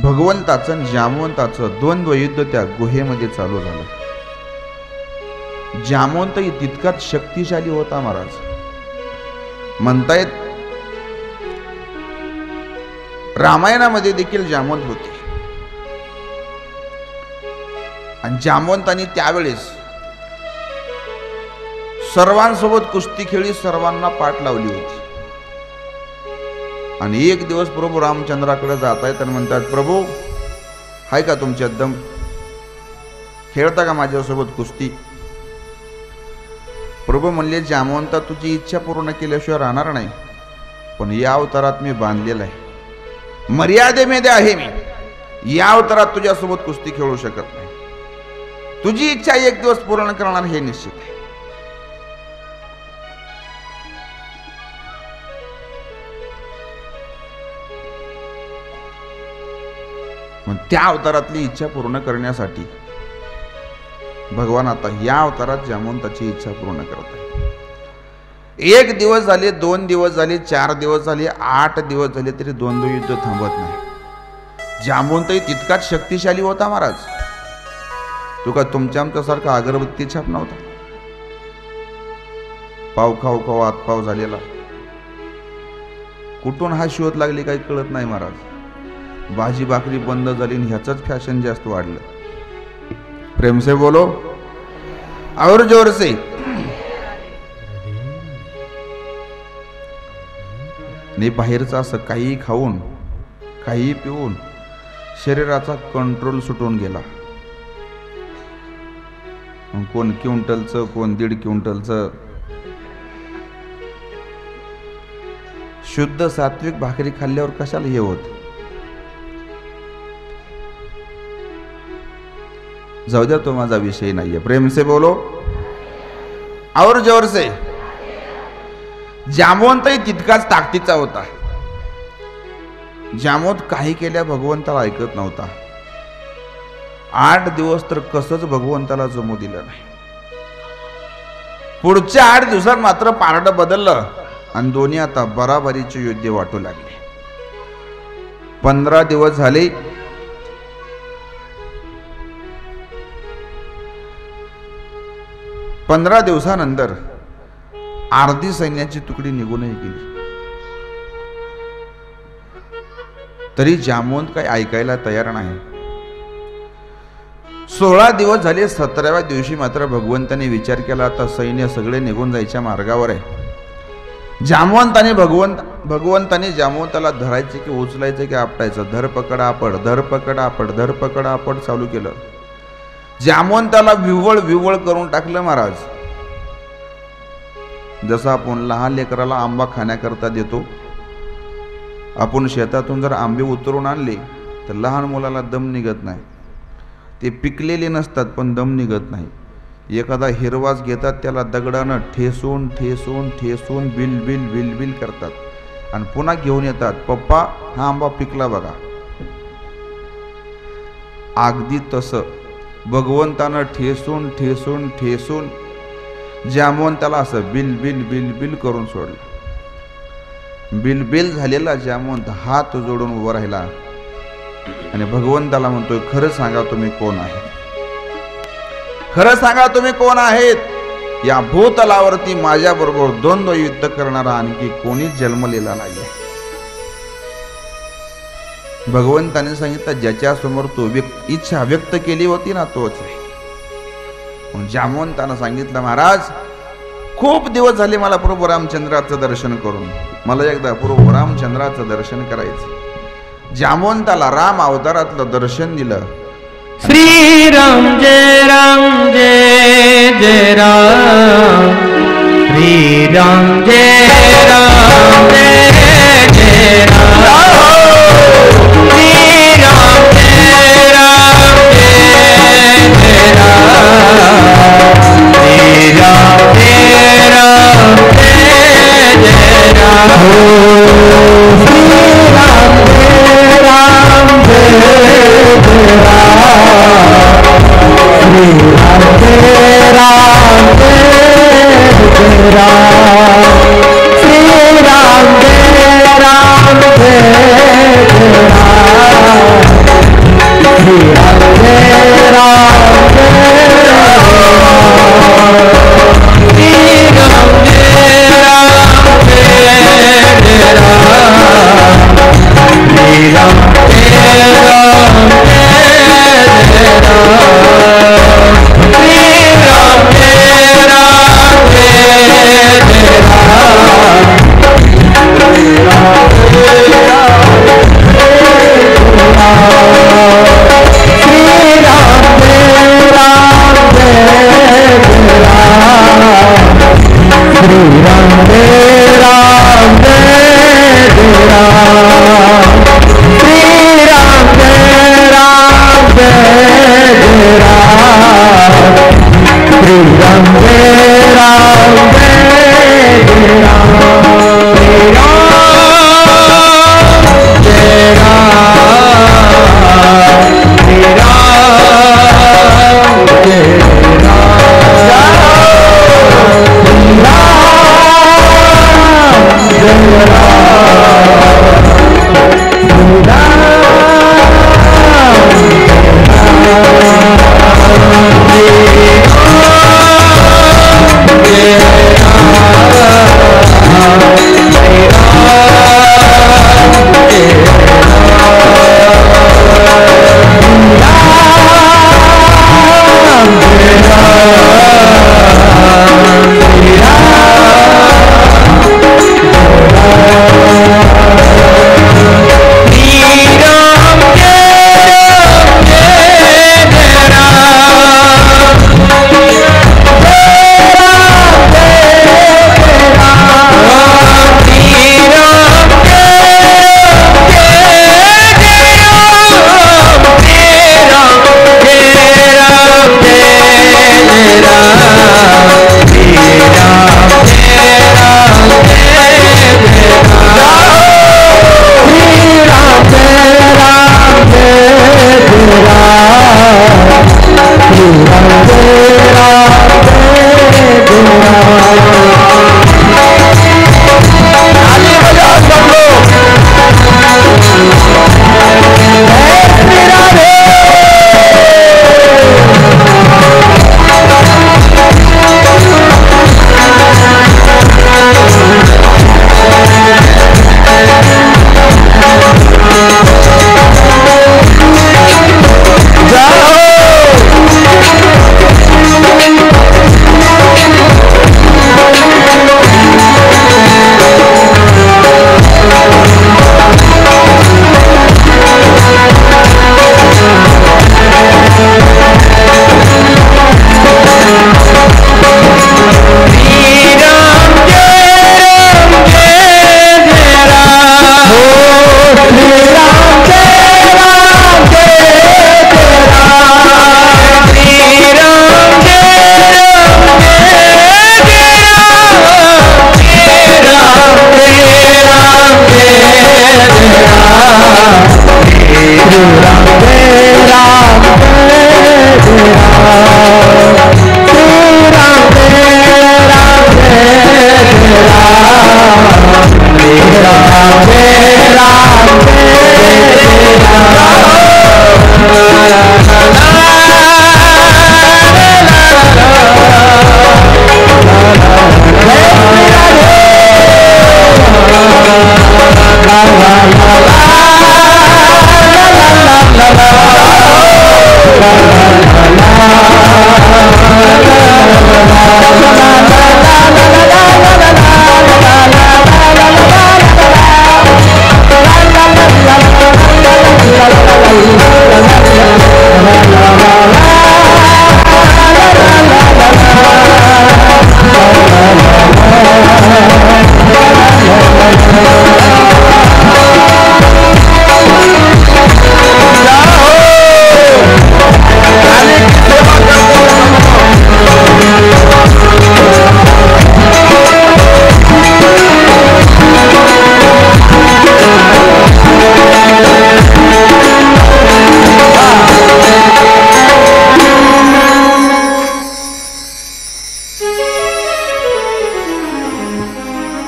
भगवंताचं आणि जामवंताचं द्वंद्व युद्ध त्या गुहेमध्ये चालू झालं. जामवंतही तितकाच शक्तिशाली होता महाराज. म्हणतायत रामायणामध्ये देखील जामवंत होते, आणि जामवंतांनी त्यावेळेस सर्वांसोबत कुस्ती खेळी, सर्वांना पाठ लावली होती. आणि एक दिवस प्रभू रामचंद्राकडे जात आहेत आणि म्हणतात, प्रभू, हाय का तुमच्यात दम, खेळता का माझ्यासोबत कुस्ती? प्रभू म्हणले, जामवंता, तुझी इच्छा पूर्ण केल्याशिवाय राहणार नाही, पण या अवतारात मी बांधलेला आहे, मर्यादेमध्ये आहे मी, या अवतारात तुझ्यासोबत कुस्ती खेळू शकत नाही. तुझी इच्छा एक दिवस पूर्ण करणार हे निश्चित आहे. मग त्या अवतारातली इच्छा पूर्ण करण्यासाठी भगवान आता या अवतारात जामवंताची इच्छा पूर्ण करत आहे. 1 दिवस झाले, 2 दिवस झाले, 4 दिवस झाले, 8 दिवस झाले, तरी द्वंद्व युद्ध थांबत नाही. जामवंतही तितकाच शक्तिशाली होता महाराज. तो का तुमच्या आमच्यासारखा अगरबत्ती छाप नव्हता. पाव खाऊ खाऊ आतपाव झालेला. कुठून हा शोध लागली काही कळत नाही महाराज. भाजी भाकरी बंद झाली आणि ह्याचंच फॅशन जास्त वाढलं. प्रेम से बोलो और जोर से. नाही बाहेरचं असं काही खाऊन काही पिऊन शरीराचा कंट्रोल सुटून गेला. कोण क्विंटलचं, कोण 1.5 क्विंटलचं. शुद्ध सात्विक भाकरी खाल्ल्यावर कशाला हे होत. जाऊ द्या, तो माझा विषय नाहीये. प्रेम से बोलो और जोर से. जामवंतही तितकाच ताकदीचा होता. जामवंत काही केल्या भगवंताला ऐकत नव्हता. 8 दिवस तर कसंच भगवंताला जमू दिलं नाही. पुढच्या 8 दिवसात मात्र पारडं बदललं आणि दोन्ही आता बराबरीचे युद्ध वाटू लागले. 15 दिवस झाले. 15 दिवसानंतर अर्धी सैन्याची तुकडी निघूनही गेली. तरी जामवंत काही ऐकायला तयार नाही. 16 दिवस झाले. 17व्या दिवशी मात्र भगवंताने विचार केला, आता सैन्य सगळे निघून जायच्या मार्गावर आहे. भगवंताने जामवंताला धरायचे की उचलायचे की आपटायचं, धरपकड आपड, धरपकड आपड, धरपकड आपड चालू केलं. जामवंताला विवळ विवळ करून टाकलं महाराज. जसं आपण लहान लेकराला आंबा खाण्याकरता देतो, आपण शेतातून जर आंबे उतरून आणले तर लहान मुलाला दम निघत नाही. ते पिकलेले नसतात पण दम निघत नाही. एखादा हिरवाच घेतात, त्याला दगडानं ठेसून ठेसून ठेसून बिल बिल बिल बिल करतात आणि पुन्हा घेऊन येतात, पप्पा हा आंबा पिकला बघा. अगदी तसं भगवंतानं ठेसून ठेसून ठेसून जामवंताला असं बिल बिल बिल बिल करून सोडलं. बिल बिल झालेला जामवंत हात जोडून उभा राहिला आणि भगवंताला म्हणतोय, खरं सांगा तुम्ही कोण आहे, खरं सांगा तुम्ही कोण आहेत. या भूतलावरती माझ्या बरोबर द्वंद्व युद्ध करणारा आणखी कोणीच जन्मलेला नाहीये. भगवंताने सांगितलं, ज्याच्या समोर तो इच्छा व्यक्त केली होती ना तोच आहे. जामवंतानं सांगितलं, महाराज खूप दिवस झाले मला प्रभू रामचंद्राचं दर्शन करून, मला एकदा प्रभू रामचंद्राचं दर्शन करायचं. जामवंताला राम अवतारातलं दर्शन दिलं. श्री राम जय जय राम, श्री राम जय जय राम, श्री राम जय जय राम, श्री राम जय राम, श्री राम जय राम जय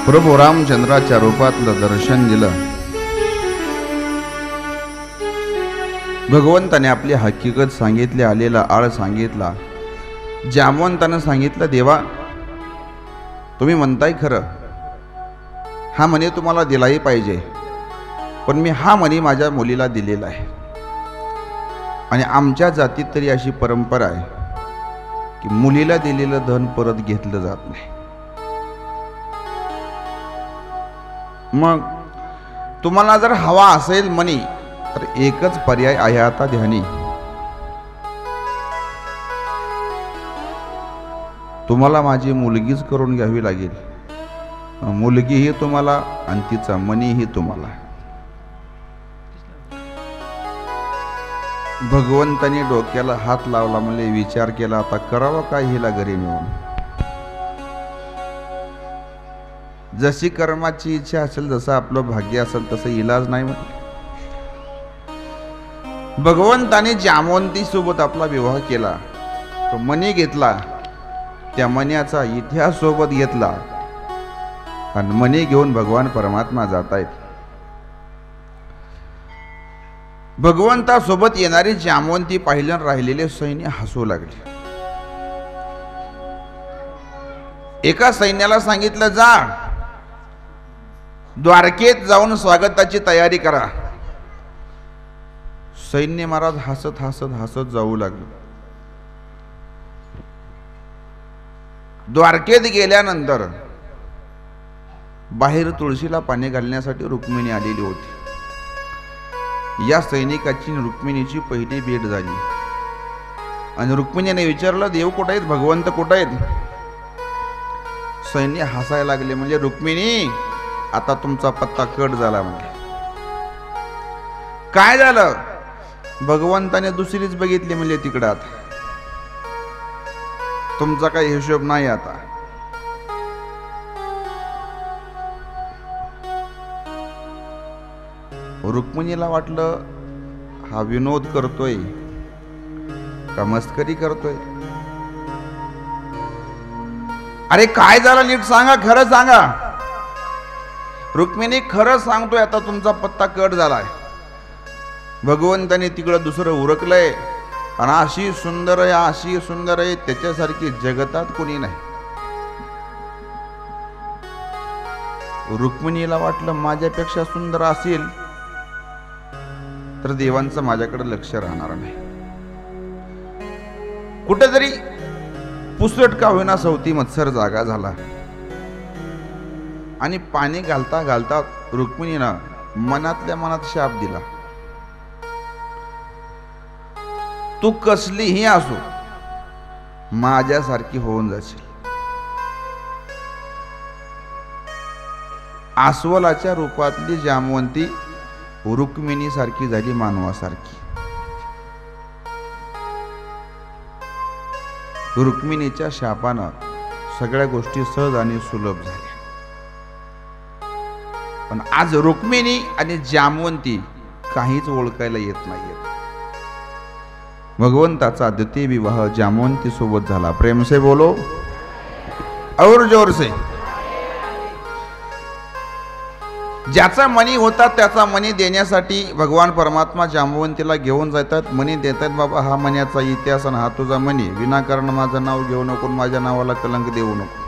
प्रभू रामचंद्राच्या रूपातलं दर्शन दिलं. भगवंताने आपली हकीकत सांगितली, आलेला आळ सांगितला. जामवंतानं सांगितलं, देवा तुम्ही म्हणताय खरं, हा मणी तुम्हाला दिलाही पाहिजे, पण मी हा मणी माझ्या मुलीला दिलेला आहे. आणि आमच्या जातीत तरी अशी परंपरा आहे की मुलीला दिलेलं धन परत घेतलं जात नाही. मग तुम्हाला जर हवा असेल मनी, तर एकच पर्याय आहे आता ध्यानी. तुम्हाला माझी मुलगीच करून घ्यावी लागेल. मुलगीही तुम्हाला आणि तिचा मनीही तुम्हाला. भगवंताने डोक्याला हात लावला, म्हणजे विचार केला, आता करावं काय हिला घरी मिळून. जशी कर्माची इच्छा असेल, जसं आपलं भाग्य असेल तसं इलाज नाही म्हटलं. भगवंताने जामवंती सोबत आपला विवाह केला. तो मणी घेतला, त्या मण्याचा इतिहास सोबत घेतला आणि मणी घेऊन भगवान परमात्मा जात आहेत. भगवंतासोबत येणारी जामवंती पाहिलं, राहिलेले सैन्य हसू लागले. एका सैन्याला सांगितलं, जा द्वारकेत जाऊन स्वागताची तयारी करा. सैन्य महाराज हसत हसत हसत जाऊ लागले. द्वारकेत गेल्यानंतर बाहेर तुळशीला पाणी घालण्यासाठी रुक्मिणी आलेली होती. या सैनिकाची रुक्मिणीची पहिली भेट झाली आणि रुक्मिणीने विचारलं, देव कुठे आहेत, भगवंत कुठे आहेत. सैन्य हसायला लागले, म्हणजे रुक्मिणी आता तुमचा पत्ता कट झाला. म्हणजे काय झालं, भगवंताने दुसरीच बघितली म्हणजे तिकडं, आता तुमचा काही हिशोब नाही. आता रुक्मिणीला वाटलं, हा विनोद करतोय का मस्करी करतोय. अरे काय झालं, नीट सांगा, खरं सांगा. रुक्मिणी, खरं सांगतोय, आता तुमचा पत्ता कट झालाय. भगवंताने तिकडं दुसरं उरकलंय आणि अशी सुंदर आहे, अशी सुंदर आहे, त्याच्यासारखी जगतात कोणी नाही. रुक्मिणीला वाटलं, माझ्यापेक्षा सुंदर असेल तर देवांचं माझ्याकडे लक्ष राहणार नाही. कुठेतरी पुसट का होईना सवती मत्सर जागा झाला आणि पाणी घालता घालता रुक्मिणीनं मनातल्या मनात शाप दिला, तू कसलीही असो, माझ्यासारखी होऊन जाशील. अस्वलाच्या रूपातली जामवंती रुक्मिणी सारखी झाली, मानवासारखी. रुक्मिणीच्या शापानं सगळ्या गोष्टी सहज आणि सुलभ झाल्या. पण आज रुक्मिणी आणि जामवंती काहीच ओळखायला येत नाहीयेत. भगवंताचा द्वितीय विवाह जामवंती सोबत झाला. प्रेम से बोलो और जोर से. ज्याचा मनी होता त्याचा मनी देण्यासाठी भगवान परमात्मा जामवंतीला घेऊन जातात. मनी देतात, बाबा हा मन्याचा इतिहास आणि हा तुझा मनी, विनाकारण माझं नाव घेऊ नको, माझ्या नावाला कलंक देऊ नको.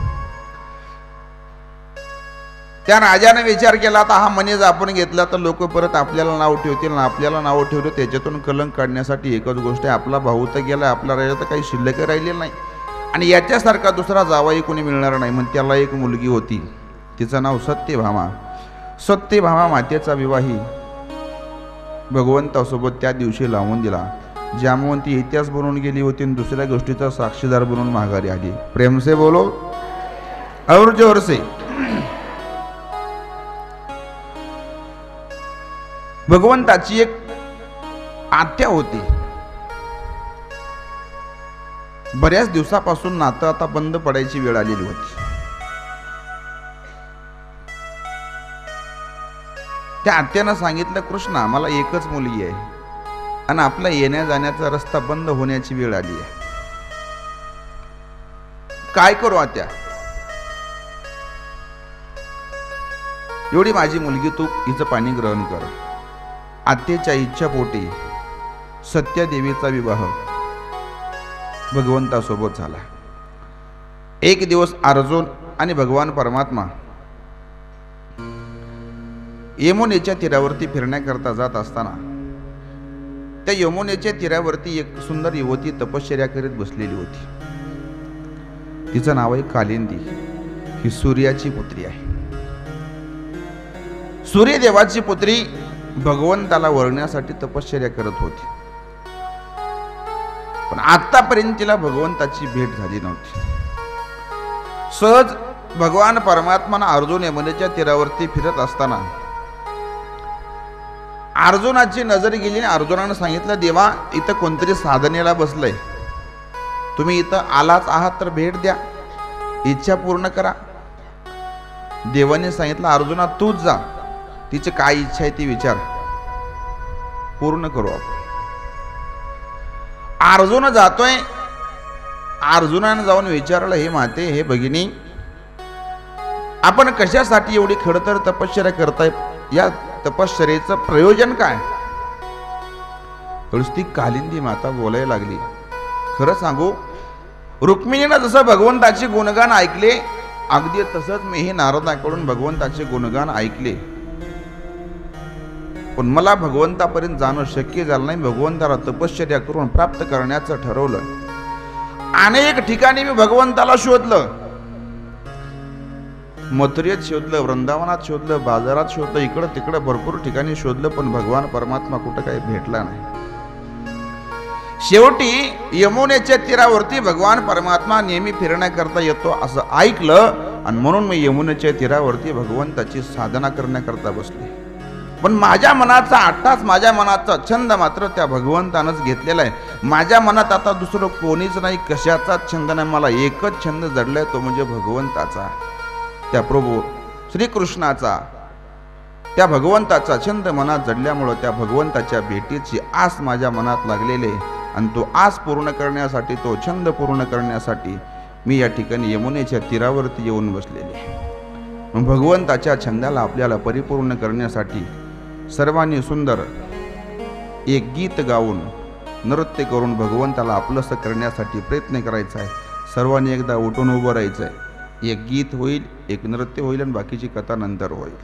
त्या राजाने विचार केला, आता हा मनी जर आपण घेतला तर लोक परत आपल्याला नाव ठेवतील ना, आपल्याला नाव ठेवलं त्याच्यातून कलंक काढण्यासाठी एकच गोष्ट आहे, आपला भाऊ तर गेला, आपला राजा तर काही शिल्लक राहिलेलं नाही आणि याच्यासारखा दुसरा जावाई कोणी मिळणार नाही. म्हणून त्याला एक मुलगी होती, तिचं नाव सत्यभामा. सत्यभामा मातेचा विवाही भगवंतासोबत त्या दिवशी लावून दिला. जामवंती इतिहास बनवून गेली होती आणि दुसऱ्या गोष्टीचा साक्षीदार बनून माघारी आली. प्रेम से बोलो और जोर से. भगवंताची एक आत्या होती. बऱ्याच दिवसापासून नातं आता बंद पडायची वेळ आलेली होती. त्या आत्यानं सांगितलं, कृष्णा मला एकच मुलगी आहे आणि आपला येण्या जाण्याचा रस्ता बंद होण्याची वेळ आली आहे, काय करू आत्या? एवढी माझी मुलगी, तू हिचं पाणी ग्रहण कर. आत्याच्या इच्छापोटी सत्यदेवीचा विवाह भगवंतासोबत झाला. एक दिवस अर्जुन आणि भगवान परमात्मा यमुनेच्या तीरावरती फिरण्याकरता जात असताना त्या यमुनेच्या तीरावरती एक सुंदर युवती तपश्चर्या करीत बसलेली होती. तिचं नाव आहे कालिंदी. ही सूर्याची पुत्री आहे. सूर्यदेवाची पुत्री भगवंताला वरण्यासाठी तपश्चर्या करत होती. पण आतापर्यंत तिला भगवंताची भेट झाली नव्हती. सहज भगवान परमात्मा अर्जुन यमुनेच्या तीरावरती फिरत असताना अर्जुनाची नजर गेली आणि अर्जुनानं सांगितलं, देवा इथं कोणतरी साधनेला बसलंय, तुम्ही इथं आलाच आहात तर भेट द्या, इच्छा पूर्ण करा. देवाने सांगितलं, अर्जुना तूच जा, तिची काय इच्छा आहे ती विचार, पूर्ण करू आपण. अर्जुन जातोय. अर्जुनानं जाऊन विचारलं, हे माते, हे भगिनी, आपण कशासाठी एवढी खडतर तपश्चर्या करताय? या तपश्चर्येचं प्रयोजन काय? ती कालिंदी माता बोलायला लागली, खरं सांगू, रुक्मिणीनं जसं भगवंताचे गुणगान ऐकले, अगदी तसंच मीही नारदाकडून भगवंताचे गुणगान ऐकले. पण मला भगवंतापर्यंत जाणं शक्य झालं नाही. भगवंताला तपश्चर्या करून प्राप्त करण्याचं ठरवलं. अनेक ठिकाणी मी भगवंताला शोधलं. मथुरेत शोधलं, वृंदावनात शोधलं, बाजारात शोधलं, इकडं तिकडं भरपूर ठिकाणी शोधलं, पण भगवान परमात्मा कुठं काही भेटला नाही. शेवटी यमुनेच्या तीरावरती भगवान परमात्मा नेहमी फिरण्याकरता येतो असं ऐकलं आणि म्हणून मी यमुनेच्या तीरावरती भगवंताची साधना करण्याकरता बसले. पण माझ्या मनाचा अट्टाच, माझ्या मनाचा छंद मात्र त्या भगवंतानंच घेतलेला आहे. माझ्या मनात आता दुसरं कोणीच नाही, कशाचाच छंद नाही. मला एकच छंद जडलाय, तो म्हणजे भगवंताचा, त्या प्रभू श्रीकृष्णाचा, त्या भगवंताचा छंद मनात जडल्यामुळं त्या भगवंताच्या भेटीची आस माझ्या मनात लागलेली आहे आणि तो आस पूर्ण करण्यासाठी, तो छंद पूर्ण करण्यासाठी मी या ठिकाणी यमुनेच्या तीरावरती येऊन बसलेले आहे. भगवंताच्या छंदाला आपल्याला परिपूर्ण करण्यासाठी सर्वांनी सुंदर एक गीत गाऊन, नृत्य करून भगवंताला आपलंसं करण्यासाठी प्रयत्न करायचा आहे. सर्वांनी एकदा उठून उभं राहायचं आहे. एक गीत होईल, एक नृत्य होईल आणि बाकीची कथा नंतर होईल.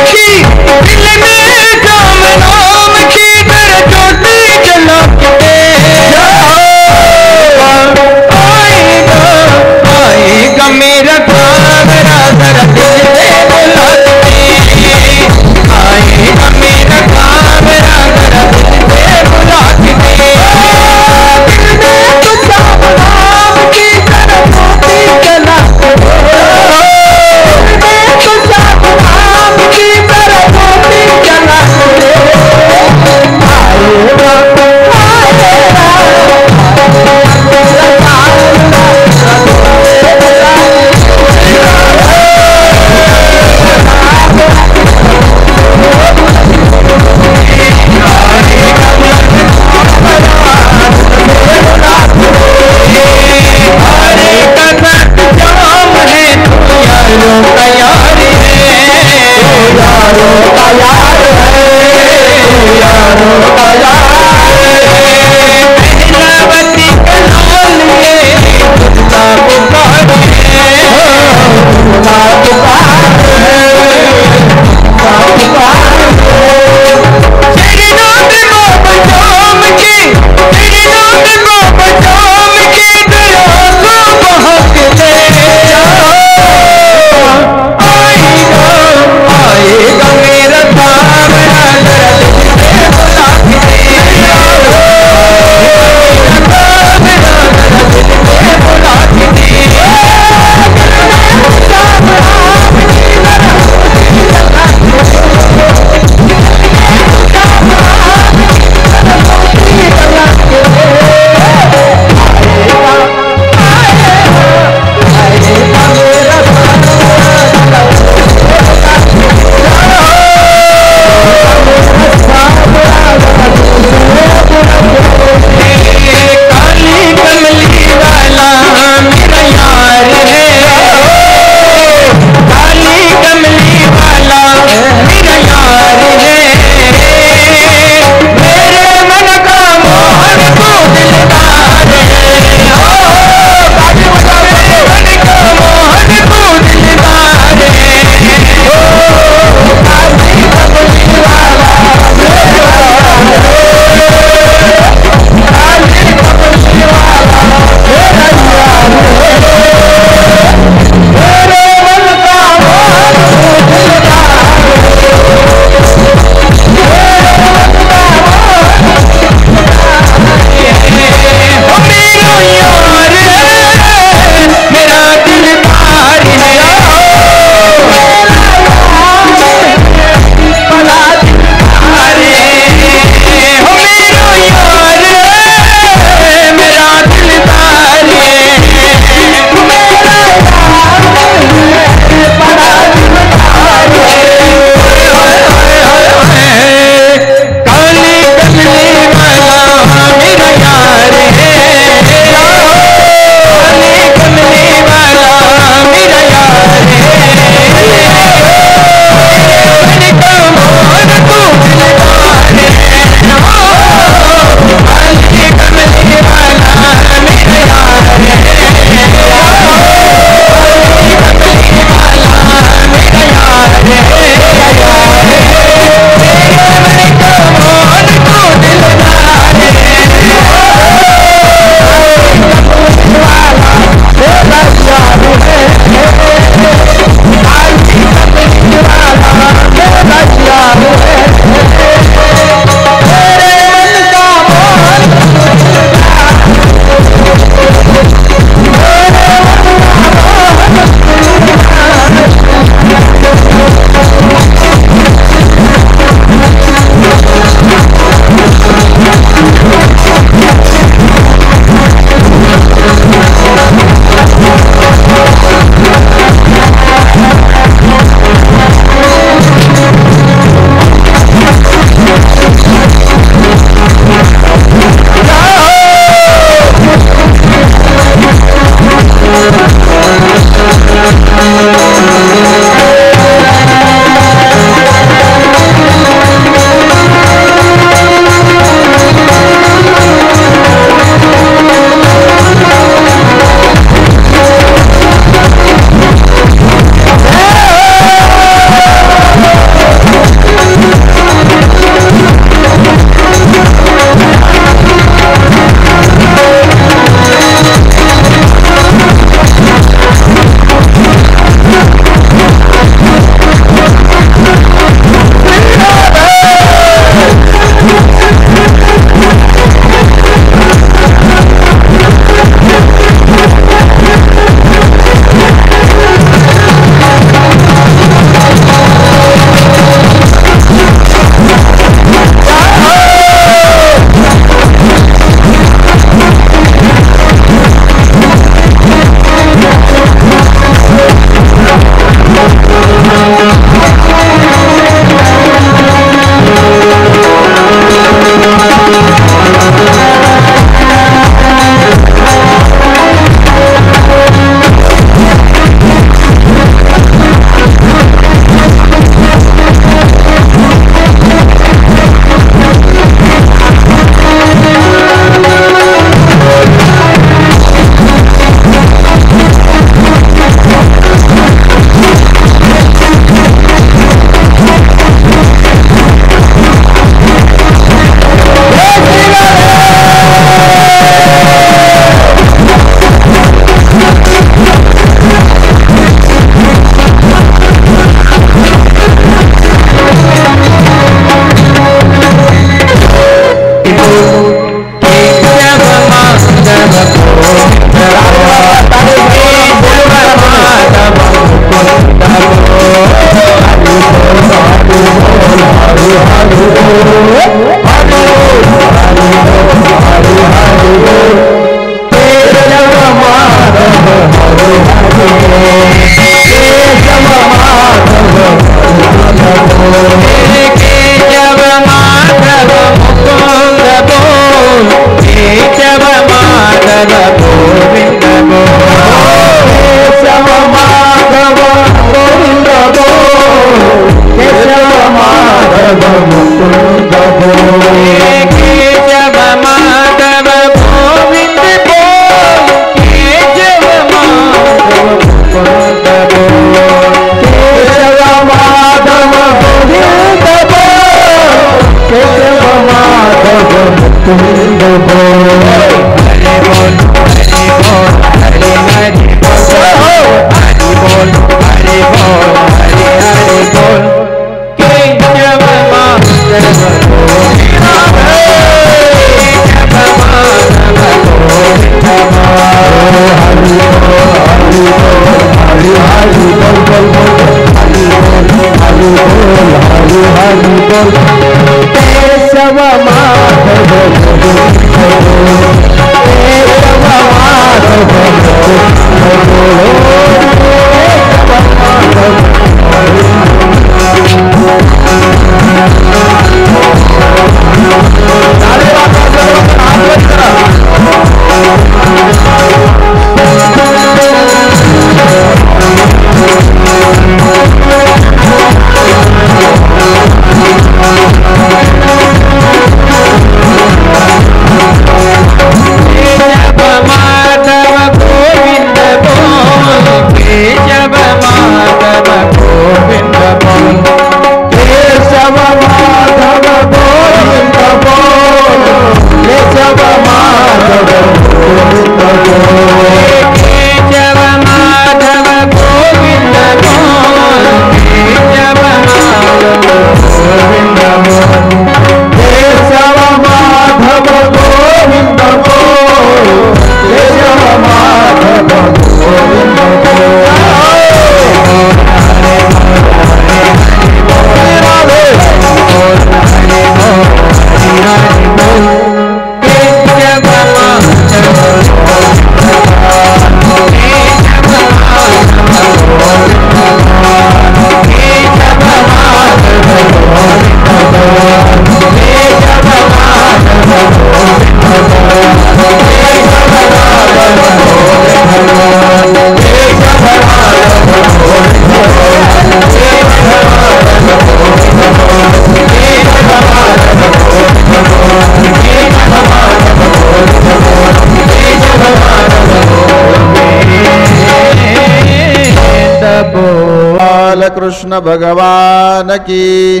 कृष्ण भगवान की,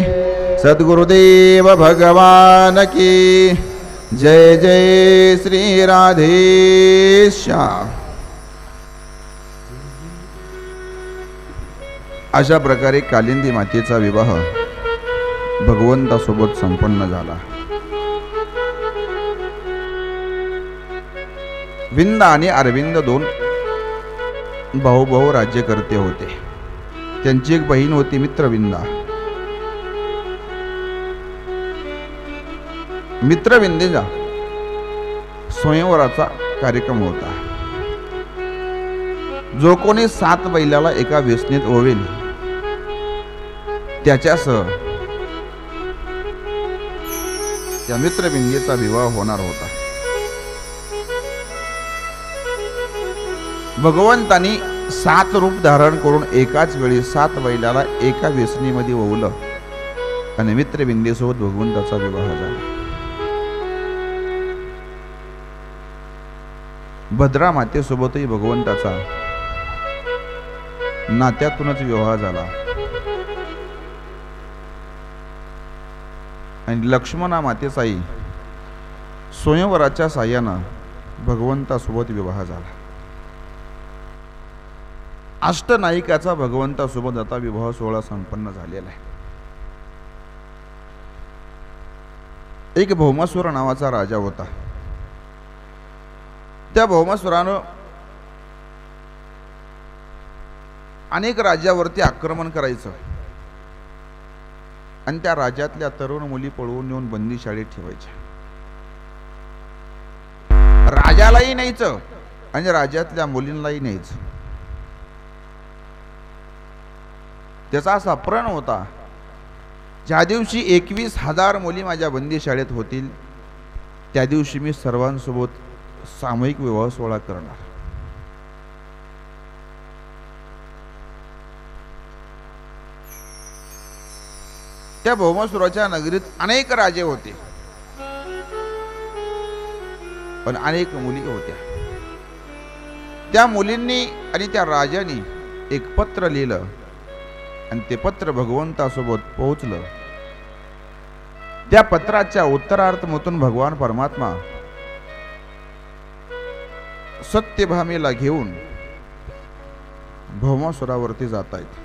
सद्गुरुदेव भगवान की जय जय श्री राधेश्याम। अशा प्रकारे कालिंदी मातेचा विवाह भगवंतासोबत संपन्न झाला। विंदा आणि अरविंद दोन भाऊ राज्यकर्ते होते। त्यांची एक बहीण होती मित्रविंदा। मित्रविंदेचा स्वयंवराचा कार्यक्रम होता। जो कोणी 7 बैलाला एका वेसणीत ओवेल त्याच्यासह त्या मित्रविंदेचा विवाह होणार होता। भगवंतानी 7 रूप धारण करून एकाच वेळी 7 बैलाला एका वेसणीमध्ये ओवलं आणि मित्रविंदेसोबत भगवंताचा विवाह झाला। भद्रा मातेसोबतही भगवंताचा नात्यातूनच विवाह झाला आणि लक्ष्मणा मातेचाही स्वयंवराच्या साह्यानं भगवंतासोबत विवाह झाला। अष्टनायिकाचा भगवंतासोबत आता विवाह सोहळा संपन्न झालेला आहे। एक भौमासुर नावाचा राजा होता। त्या भौमासुरानं अनेक राज्यावरती आक्रमण करायचं आणि त्या राज्यातल्या तरुण मुली पळवून नेऊन बंदी शाळेत ठेवायच्या. राजालाही न्यायचं आणि राज्यातल्या मुलींनाही न्यायचं. त्याचा असा प्रण होता, ज्या दिवशी 21,000 मुली माझ्या बंदी शाळेत होतील त्या दिवशी मी सर्वांसोबत सामूहिक विवाह सोहळा करणार. त्या भौमासुराच्या नगरीत अनेक राजे होते, पण अनेक मुली होत्या. त्या मुलींनी आणि त्या राजांनी एक पत्र लिहिलं आणि ते पत्र भगवंतासोबत पोहोचलं. त्या पत्राच्या उत्तरार्थमधून भगवान परमात्मा सत्यभामेला घेऊन भौमासुरावरती जात आहेत.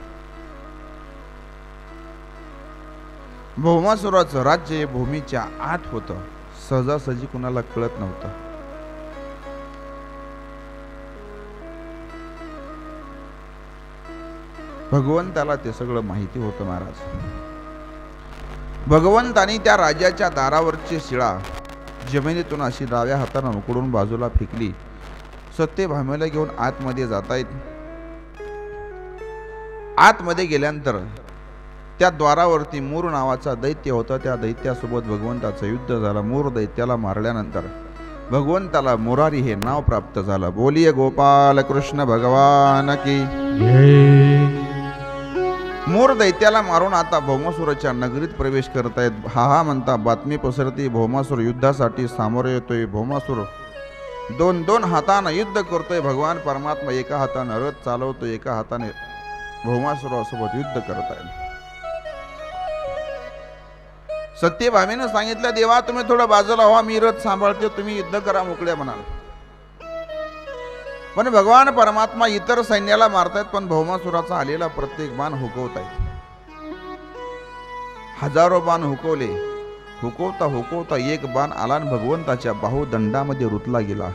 भौमासुराचं राज्य भूमीच्या आत होतं, सहजासहजी कुणाला कळत नव्हतं. भगवंताला ते सगळं माहिती होतं. महाराज, भगवंतानी त्या राजाच्या दारावरची शिळा जमिनीतून अशी डाव्या हाताने उकडून बाजूला फेकली. सत्यभामेला घेऊन आतमध्ये जातायत. आतमध्ये गेल्यानंतर त्या द्वारावरती मूर नावाचा दैत्य होता. त्या दैत्यासोबत भगवंताचं युद्ध झालं. मूर दैत्याला मारल्यानंतर भगवंताला मुरारी हे नाव प्राप्त झालं. बोलिये गोपाल कृष्ण भगवान की. मूर दैत्याला मारून आता भौमासुराच्या नगरीत प्रवेश करतायत. हा म्हणता बातमी पसरती, भौमासुर युद्धासाठी सामोरे येतोय. भौमासुर दोन हाताने युद्ध करतोय. भगवान परमात्मा एका हाताने रथ चालवतोय, एका हाताने भौमासुरासोबत युद्ध करतायत. सत्यभामेनं सांगितलं, देवा तुम्ही थोडं बाजूला व्हा, मी रथ सांभाळते, तुम्ही युद्ध करा मोकळ्या म्हणाल. पण भगवान परमात्मा इतर सैन्याला मारतायत, पण भौमासुराचा आलेला प्रत्येक बाण हुकवतायत. हजारो बाण हुकवले. हुकवता हुकवता एक बाण आला आणि भगवंताच्या बाहुदंडामध्ये रुतला गेला.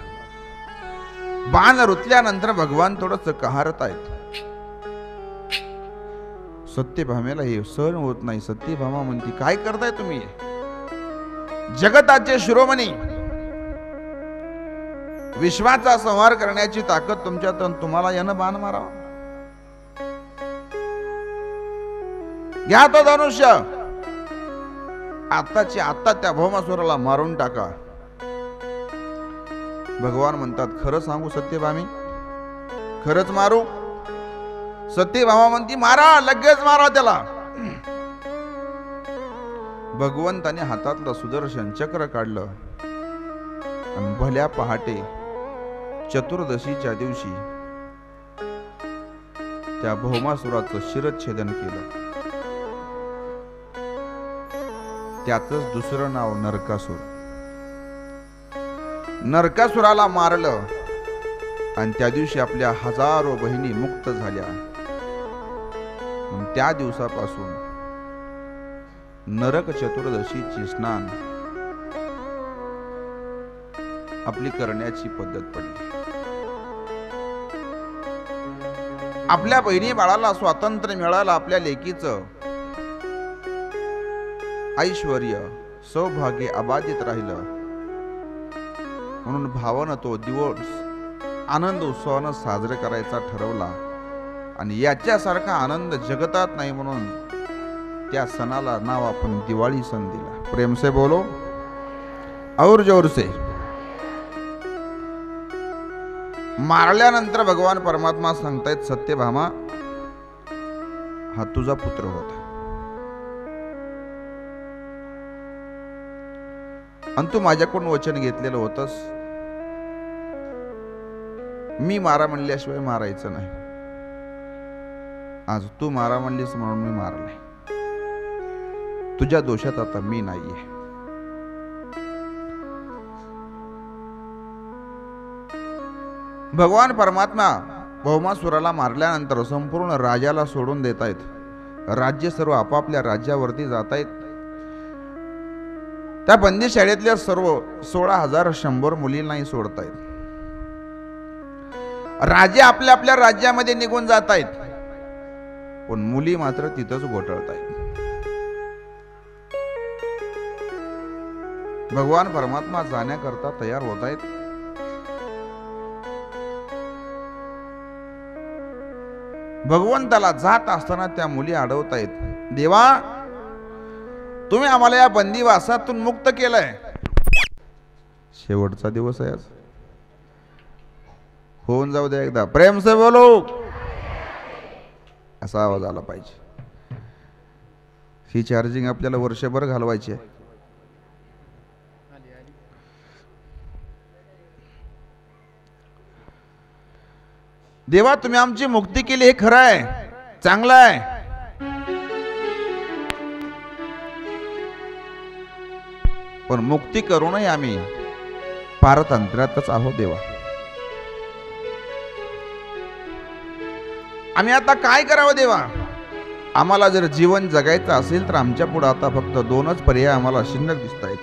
बाण रुतल्यानंतर भगवान थोडंसं कहारतायत. सत्यभामेला हे सहन होत नाही. सत्यभामा म्हणती, काय करताय तुम्ही? जगताचे शिरोमणी, विश्वाचा संहार करण्याची ताकद तुमच्यात, तुम्हाला यानं बाण मारावा? घ्या तो धनुष्य, आत्ताची आत्ता त्या भौमासुराला मारून टाका. भगवान म्हणतात, खरं सांगू सत्यभामी, खरंच मारू? सत्यभामा म्हणती, मारा, लगेच मारा त्याला. भगवंताने हातातलं सुदर्शन चक्र काढलं आणि भल्या पहाटे चतुर्दशीच्या दिवशी त्या भौमासुराचं शिरच्छेदन केलं. त्याचंच दुसरं नाव नरकासुर. नरकासुराला मारलं आणि त्या दिवशी आपल्या हजारो बहिणी मुक्त झाल्या. त्या दिवसापासून नरक चतुर्दशीची स्नान आपली करण्याची पद्धत पडली. आपल्या बहिणी बाळाला स्वातंत्र्य मिळालं, आपल्या लेकीचं ऐश्वर्य सौभाग्य अबाधित राहिलं, म्हणून भावानं तो दिवस आनंद उत्सवानं साजरा करायचा ठरवला. आणि याच्यासारखा आनंद जगतात नाही, म्हणून त्या सणाला नाव आपण दिवाळी सण दिला. प्रेम से बोलो और जोर से. मारल्यानंतर भगवान परमात्मा सांगतायत, सत्यभामा हा तुझा पुत्र होता आणि तू माझ्याकडून वचन घेतलेलं होतंस, मी मारा म्हणल्याशिवाय मारायचं नाही. आज तू मारा म्हणलीस म्हणून मी मारलाय. तुझ्या दोषात आता मी नाहीये. भगवान परमात्मा भौमासुराला मारल्यानंतर संपूर्ण राजाला सोडून देत आहेत. राज्य सर्व आपापल्या राज्यावरती जात आहेत. त्या बंदीशाळेतल्या सर्व 16,100 मुलींनाही सोडतायत. राजे आपल्या आपल्या राज्यामध्ये निघून जात आहेत, पण मुली मात्र तिथंच घोटाळतायत. भगवान परमात्मा जाण्याकरता तयार होत आहेत. भगवंताला जात असताना त्या मुली अडवत आहेत. देवा, तुम्ही आम्हाला या बंदिवासातून मुक्त केलंय. शेवटचा दिवस आहे आज. होऊन जाऊ द्या एकदा. प्रेम से बोलो. असा आवाज आला पाहिजे. ही चार्जिंग आपल्याला वर्षभर घालवायची आहे. देवा, तुम्ही आमची मुक्ती केली हे खरं आहे, चांगलं आहे. पण मुक्ती करूनही आम्ही पारतंत्र्यातच आहोत देवा. आम्ही आता काय करावं देवा? आम्हाला जर जीवन जगायचं असेल तर आमच्या पुढे आता फक्त दोनच पर्याय आम्हाला शिल्लक दिसत आहेत.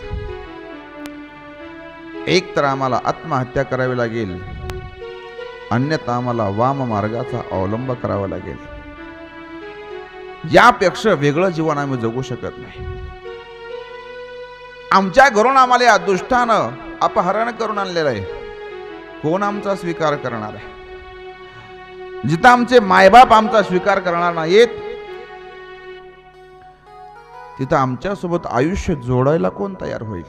एक तर आम्हाला आत्महत्या करावी लागेल, अन्यथा आम्हाला वाम मार्गाचा अवलंब करावा लागेल. यापेक्षा वेगळं जीवन आम्ही जगू शकत नाही. आमच्या घरून आम्हाला या दुष्टानं अपहरण करून आणलेलं आहे. कोण आमचा स्वीकार करणार आहे? जिथं आमचे मायबाप आमचा स्वीकार करणार नाहीत, तिथं आमच्या सोबत आयुष्य जोडायला कोण तयार होईल?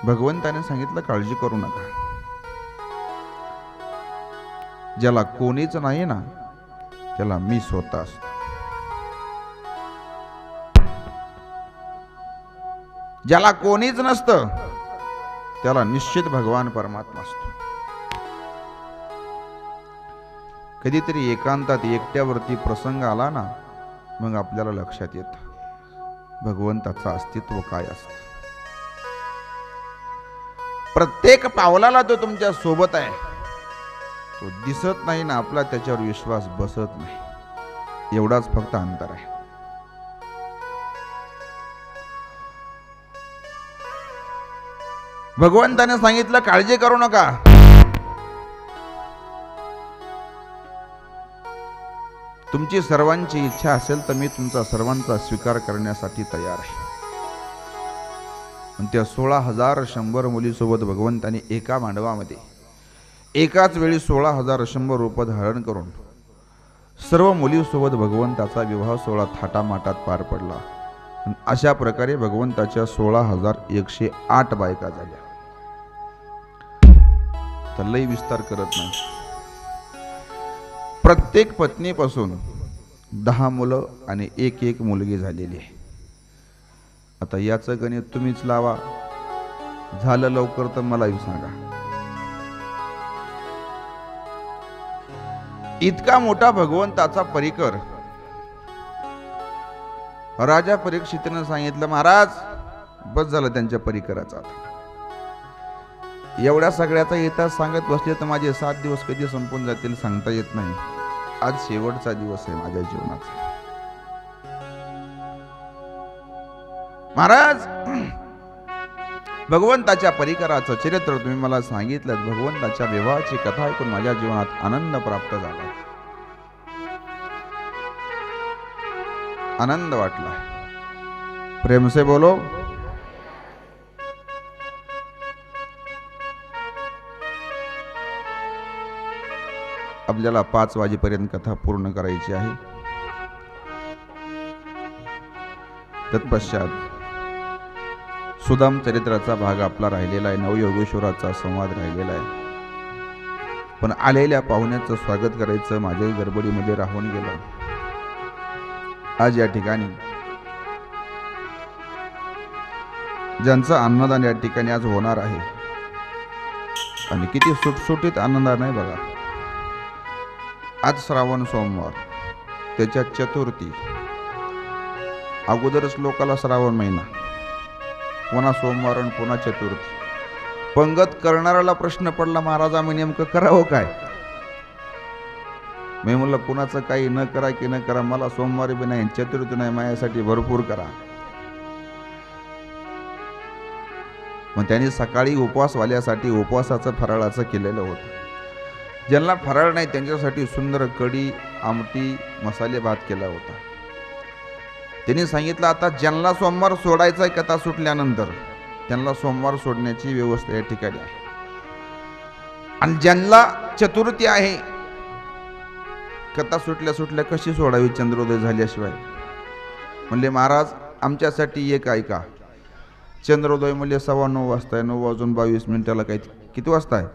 भगवंताने सांगितलं, काळजी करू नका. ज्याला कोणीच नाही ना, त्याला मी स्वतः असतो. ज्याला कोणीच नसतं त्याला निश्चित भगवान परमात्मा असतो. कधीतरी एकांतात एकट्यावरती प्रसंग आला ना, मग आपल्याला लक्षात येतं भगवंताचं अस्तित्व काय असतं. प्रत्येक पावलाला तो तुमच्या सोबत आहे. तो दिसत नाही ना, आपला त्याच्यावर विश्वास बसत नाही. एवढाच फक्त अंतर आहे. भगवंताने सांगितलं, काळजी करू नका. तुमची सर्वांची इच्छा असेल तर मी तुमचा सर्वांचा स्वीकार करण्यासाठी तयार आहे. त्या 16,100 मुलीसोबत भगवंताने एका मांडवामध्ये एकाच वेळी 16,100 रूप धारण करून सर्व मुलीसोबत भगवंताचा विवाह सोहळा थाटामाटात पार पडला. अशा प्रकारे भगवंताच्या 16,108 बायका झाल्या. तर लई विस्तार करत नाही. प्रत्येक पत्नीपासून 10 मुलं आणि एक मुलगी झालेली आहे. आता याचं गणित तुम्हीच लावा. झालं लवकर तर मलाही सांगा. इतका मोठा भगवंताचा परिकर राजा परीक्षितने सांगितलं, महाराज बस झालं त्यांच्या परिकराचा. एवढ्या सगळ्याचा इतिहास सांगत बसले तर माझे 7 दिवस कधी संपून जातील सांगता येत नाही. आज शेवटचा दिवस आहे माझ्या जीवनाचा. महाराज, भगवंताच्या परिकराचं चरित्र तुम्ही मला सांगितलं. भगवंताच्या विवाहाची कथा ऐकून माझ्या जीवनात आनंद प्राप्त झाला, आनंद वाटला. प्रेम से बोलो. आपल्याला 5 वाजेपर्यंत कथा पूर्ण करायची आहे. तत्पश्चात सुदाम चरित्राचा भाग आपला राहिलेला आहे. नवयोगेश्वराचा संवाद राहिलेला आहे. पण आलेल्या पाहुण्याचं स्वागत करायचं माझ्याही गडबडीमध्ये राहून गेलं. आज या ठिकाणी ज्यांचं अन्नदान या ठिकाणी आज होणार आहे, आणि किती सुटसुटीत अन्नदान आहे बघा. आज श्रावण सोमवार, त्याच्यात चतुर्थी, अगोदरच लोकाला श्रावण महिना, पुन्हा सोमवार आणि पुन्हा चतुर्थी. पंगत करणाऱ्याला प्रश्न पडला, महाराज आम्ही नेमकं करावं काय? मी म्हणलं, कुणाचं काही न करा की न करा, मला सोमवारी बी नाही चतुर्थी नाही, माझ्यासाठी भरपूर करा. मग त्यांनी सकाळी उपवासवाल्यासाठी उपवासाचं फराळाचं केलेलं होतं. ज्यांना फराळ नाही त्यांच्यासाठी सुंदर कढी, आमटी, मसाले भात केला होता. त्यांनी सांगितलं आता ज्यांना सोमवार सोडायचा आहे कथा सुटल्यानंतर त्यांना सोमवार सोडण्याची व्यवस्था या ठिकाणी आहे, आणि ज्यांना चतुर्थी आहे कथा सुटल्या सुटल्या कशी सोडावी चंद्रोदय झाल्याशिवाय. म्हणले महाराज आमच्यासाठी एक ऐका. चंद्रोदय म्हणजे 9:15 वाजता आहे, 9:22 काही किती वाजता आहे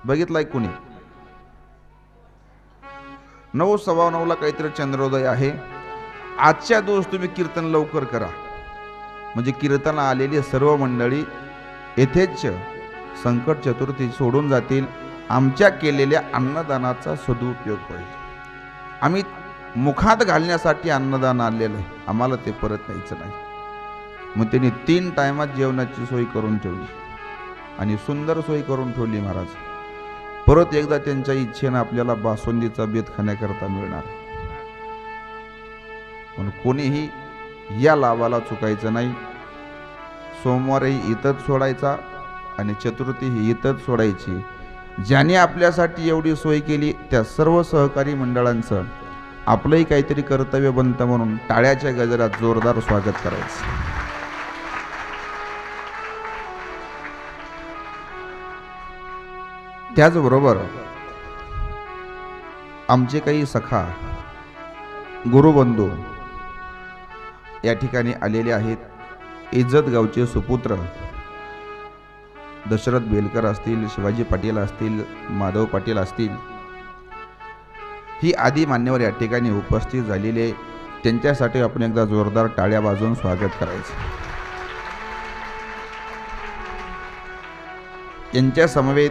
बघितलाय कोणी? 9:15 काहीतरी चंद्रोदय आहे. आजच्या दिवस तुम्ही कीर्तन लवकर करा, म्हणजे कीर्तन आलेली सर्व मंडळी येथेच संकट चतुर्थी सोडून जातील. आमच्या केलेल्या अन्नदानाचा सदुपयोग होईल. आम्ही मुखात घालण्यासाठी अन्नदान आणलेलं आहे, आम्हाला ते परत न्यायचं नाही. मग त्यांनी 3 टायमात जेवणाची सोय करून ठेवली आणि सुंदर सोय करून ठेवली महाराज. परत एकदा त्यांच्या इच्छेनं आपल्याला बासुंदीचा बेत खाण्याकरता मिळणार. पण कोणीही या लाभाला चुकायचं नाही. सोमवारही इथंच सोडायचा आणि चतुर्थी ही इथंच सोडायची. ज्याने आपल्यासाठी एवढी सोय केली त्या सर्व सहकारी मंडळांचं आपलंही काहीतरी कर्तव्य बनतं म्हणून टाळ्याच्या गजरात जोरदार स्वागत करायचं. त्याचबरोबर आमचे काही सखा गुरुबंधू या ठिकाणी आलेले आहेत. इज्जत गावचे सुपुत्र दशरथ बेलकर असतील, शिवाजी पाटील असतील, माधव पाटील असतील, ही आदी मान्यवर या ठिकाणी उपस्थित झालेले. त्यांच्यासाठी आपण एकदा जोरदार टाळ्या वाजवून स्वागत करायचं. यांच्या समवेत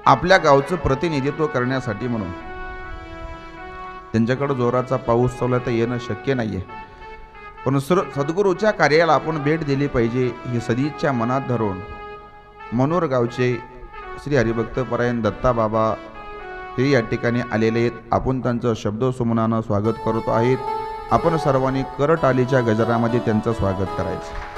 आपल्या गावचं प्रतिनिधित्व करण्यासाठी म्हणून त्यांच्याकडे जोराचा पाऊस चालू आहे तर येणं शक्य नाहीये, पण सद्गुरूच्या कार्याला आपण भेट दिली पाहिजे ही सदिच्छा मनात धरून मनोर गावचे श्री हरिभक्तपरायण दत्ता बाबा हे या ठिकाणी आलेले आहेत. आपण त्यांचं शब्दसुमनानं स्वागत करतो आहेत. आपण सर्वांनी करटालीच्या गजरामध्ये त्यांचं स्वागत करायचं.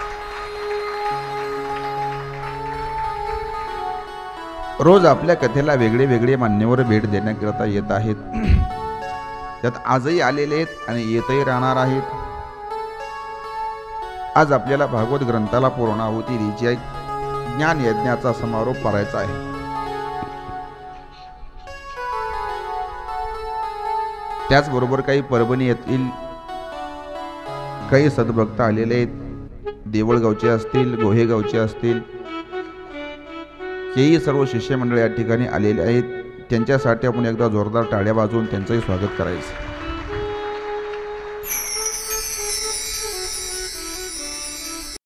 रोज आपल्या कथेला वेगळे वेगळे मान्यवर भेट देण्याकरता येत आहेत. त्यात आजही आलेले आहेत आणि येतही राहणार आहेत. आज आपल्याला भागवत ग्रंथाला पूर्णाहुती द्यायची आहे. ज्ञान यज्ञाचा समारोप करायचा आहे. त्याचबरोबर काही परभणी येथील काही सद्भक्त आलेले आहेत. देवळगावचे असतील, गोहेगावचे असतील, हेही सर्व शिष्यमंडळ या ठिकाणी आलेले आहेत. त्यांच्यासाठी आपण एकदा जोरदार टाळ्या वाजवून त्यांचंही स्वागत करायचं.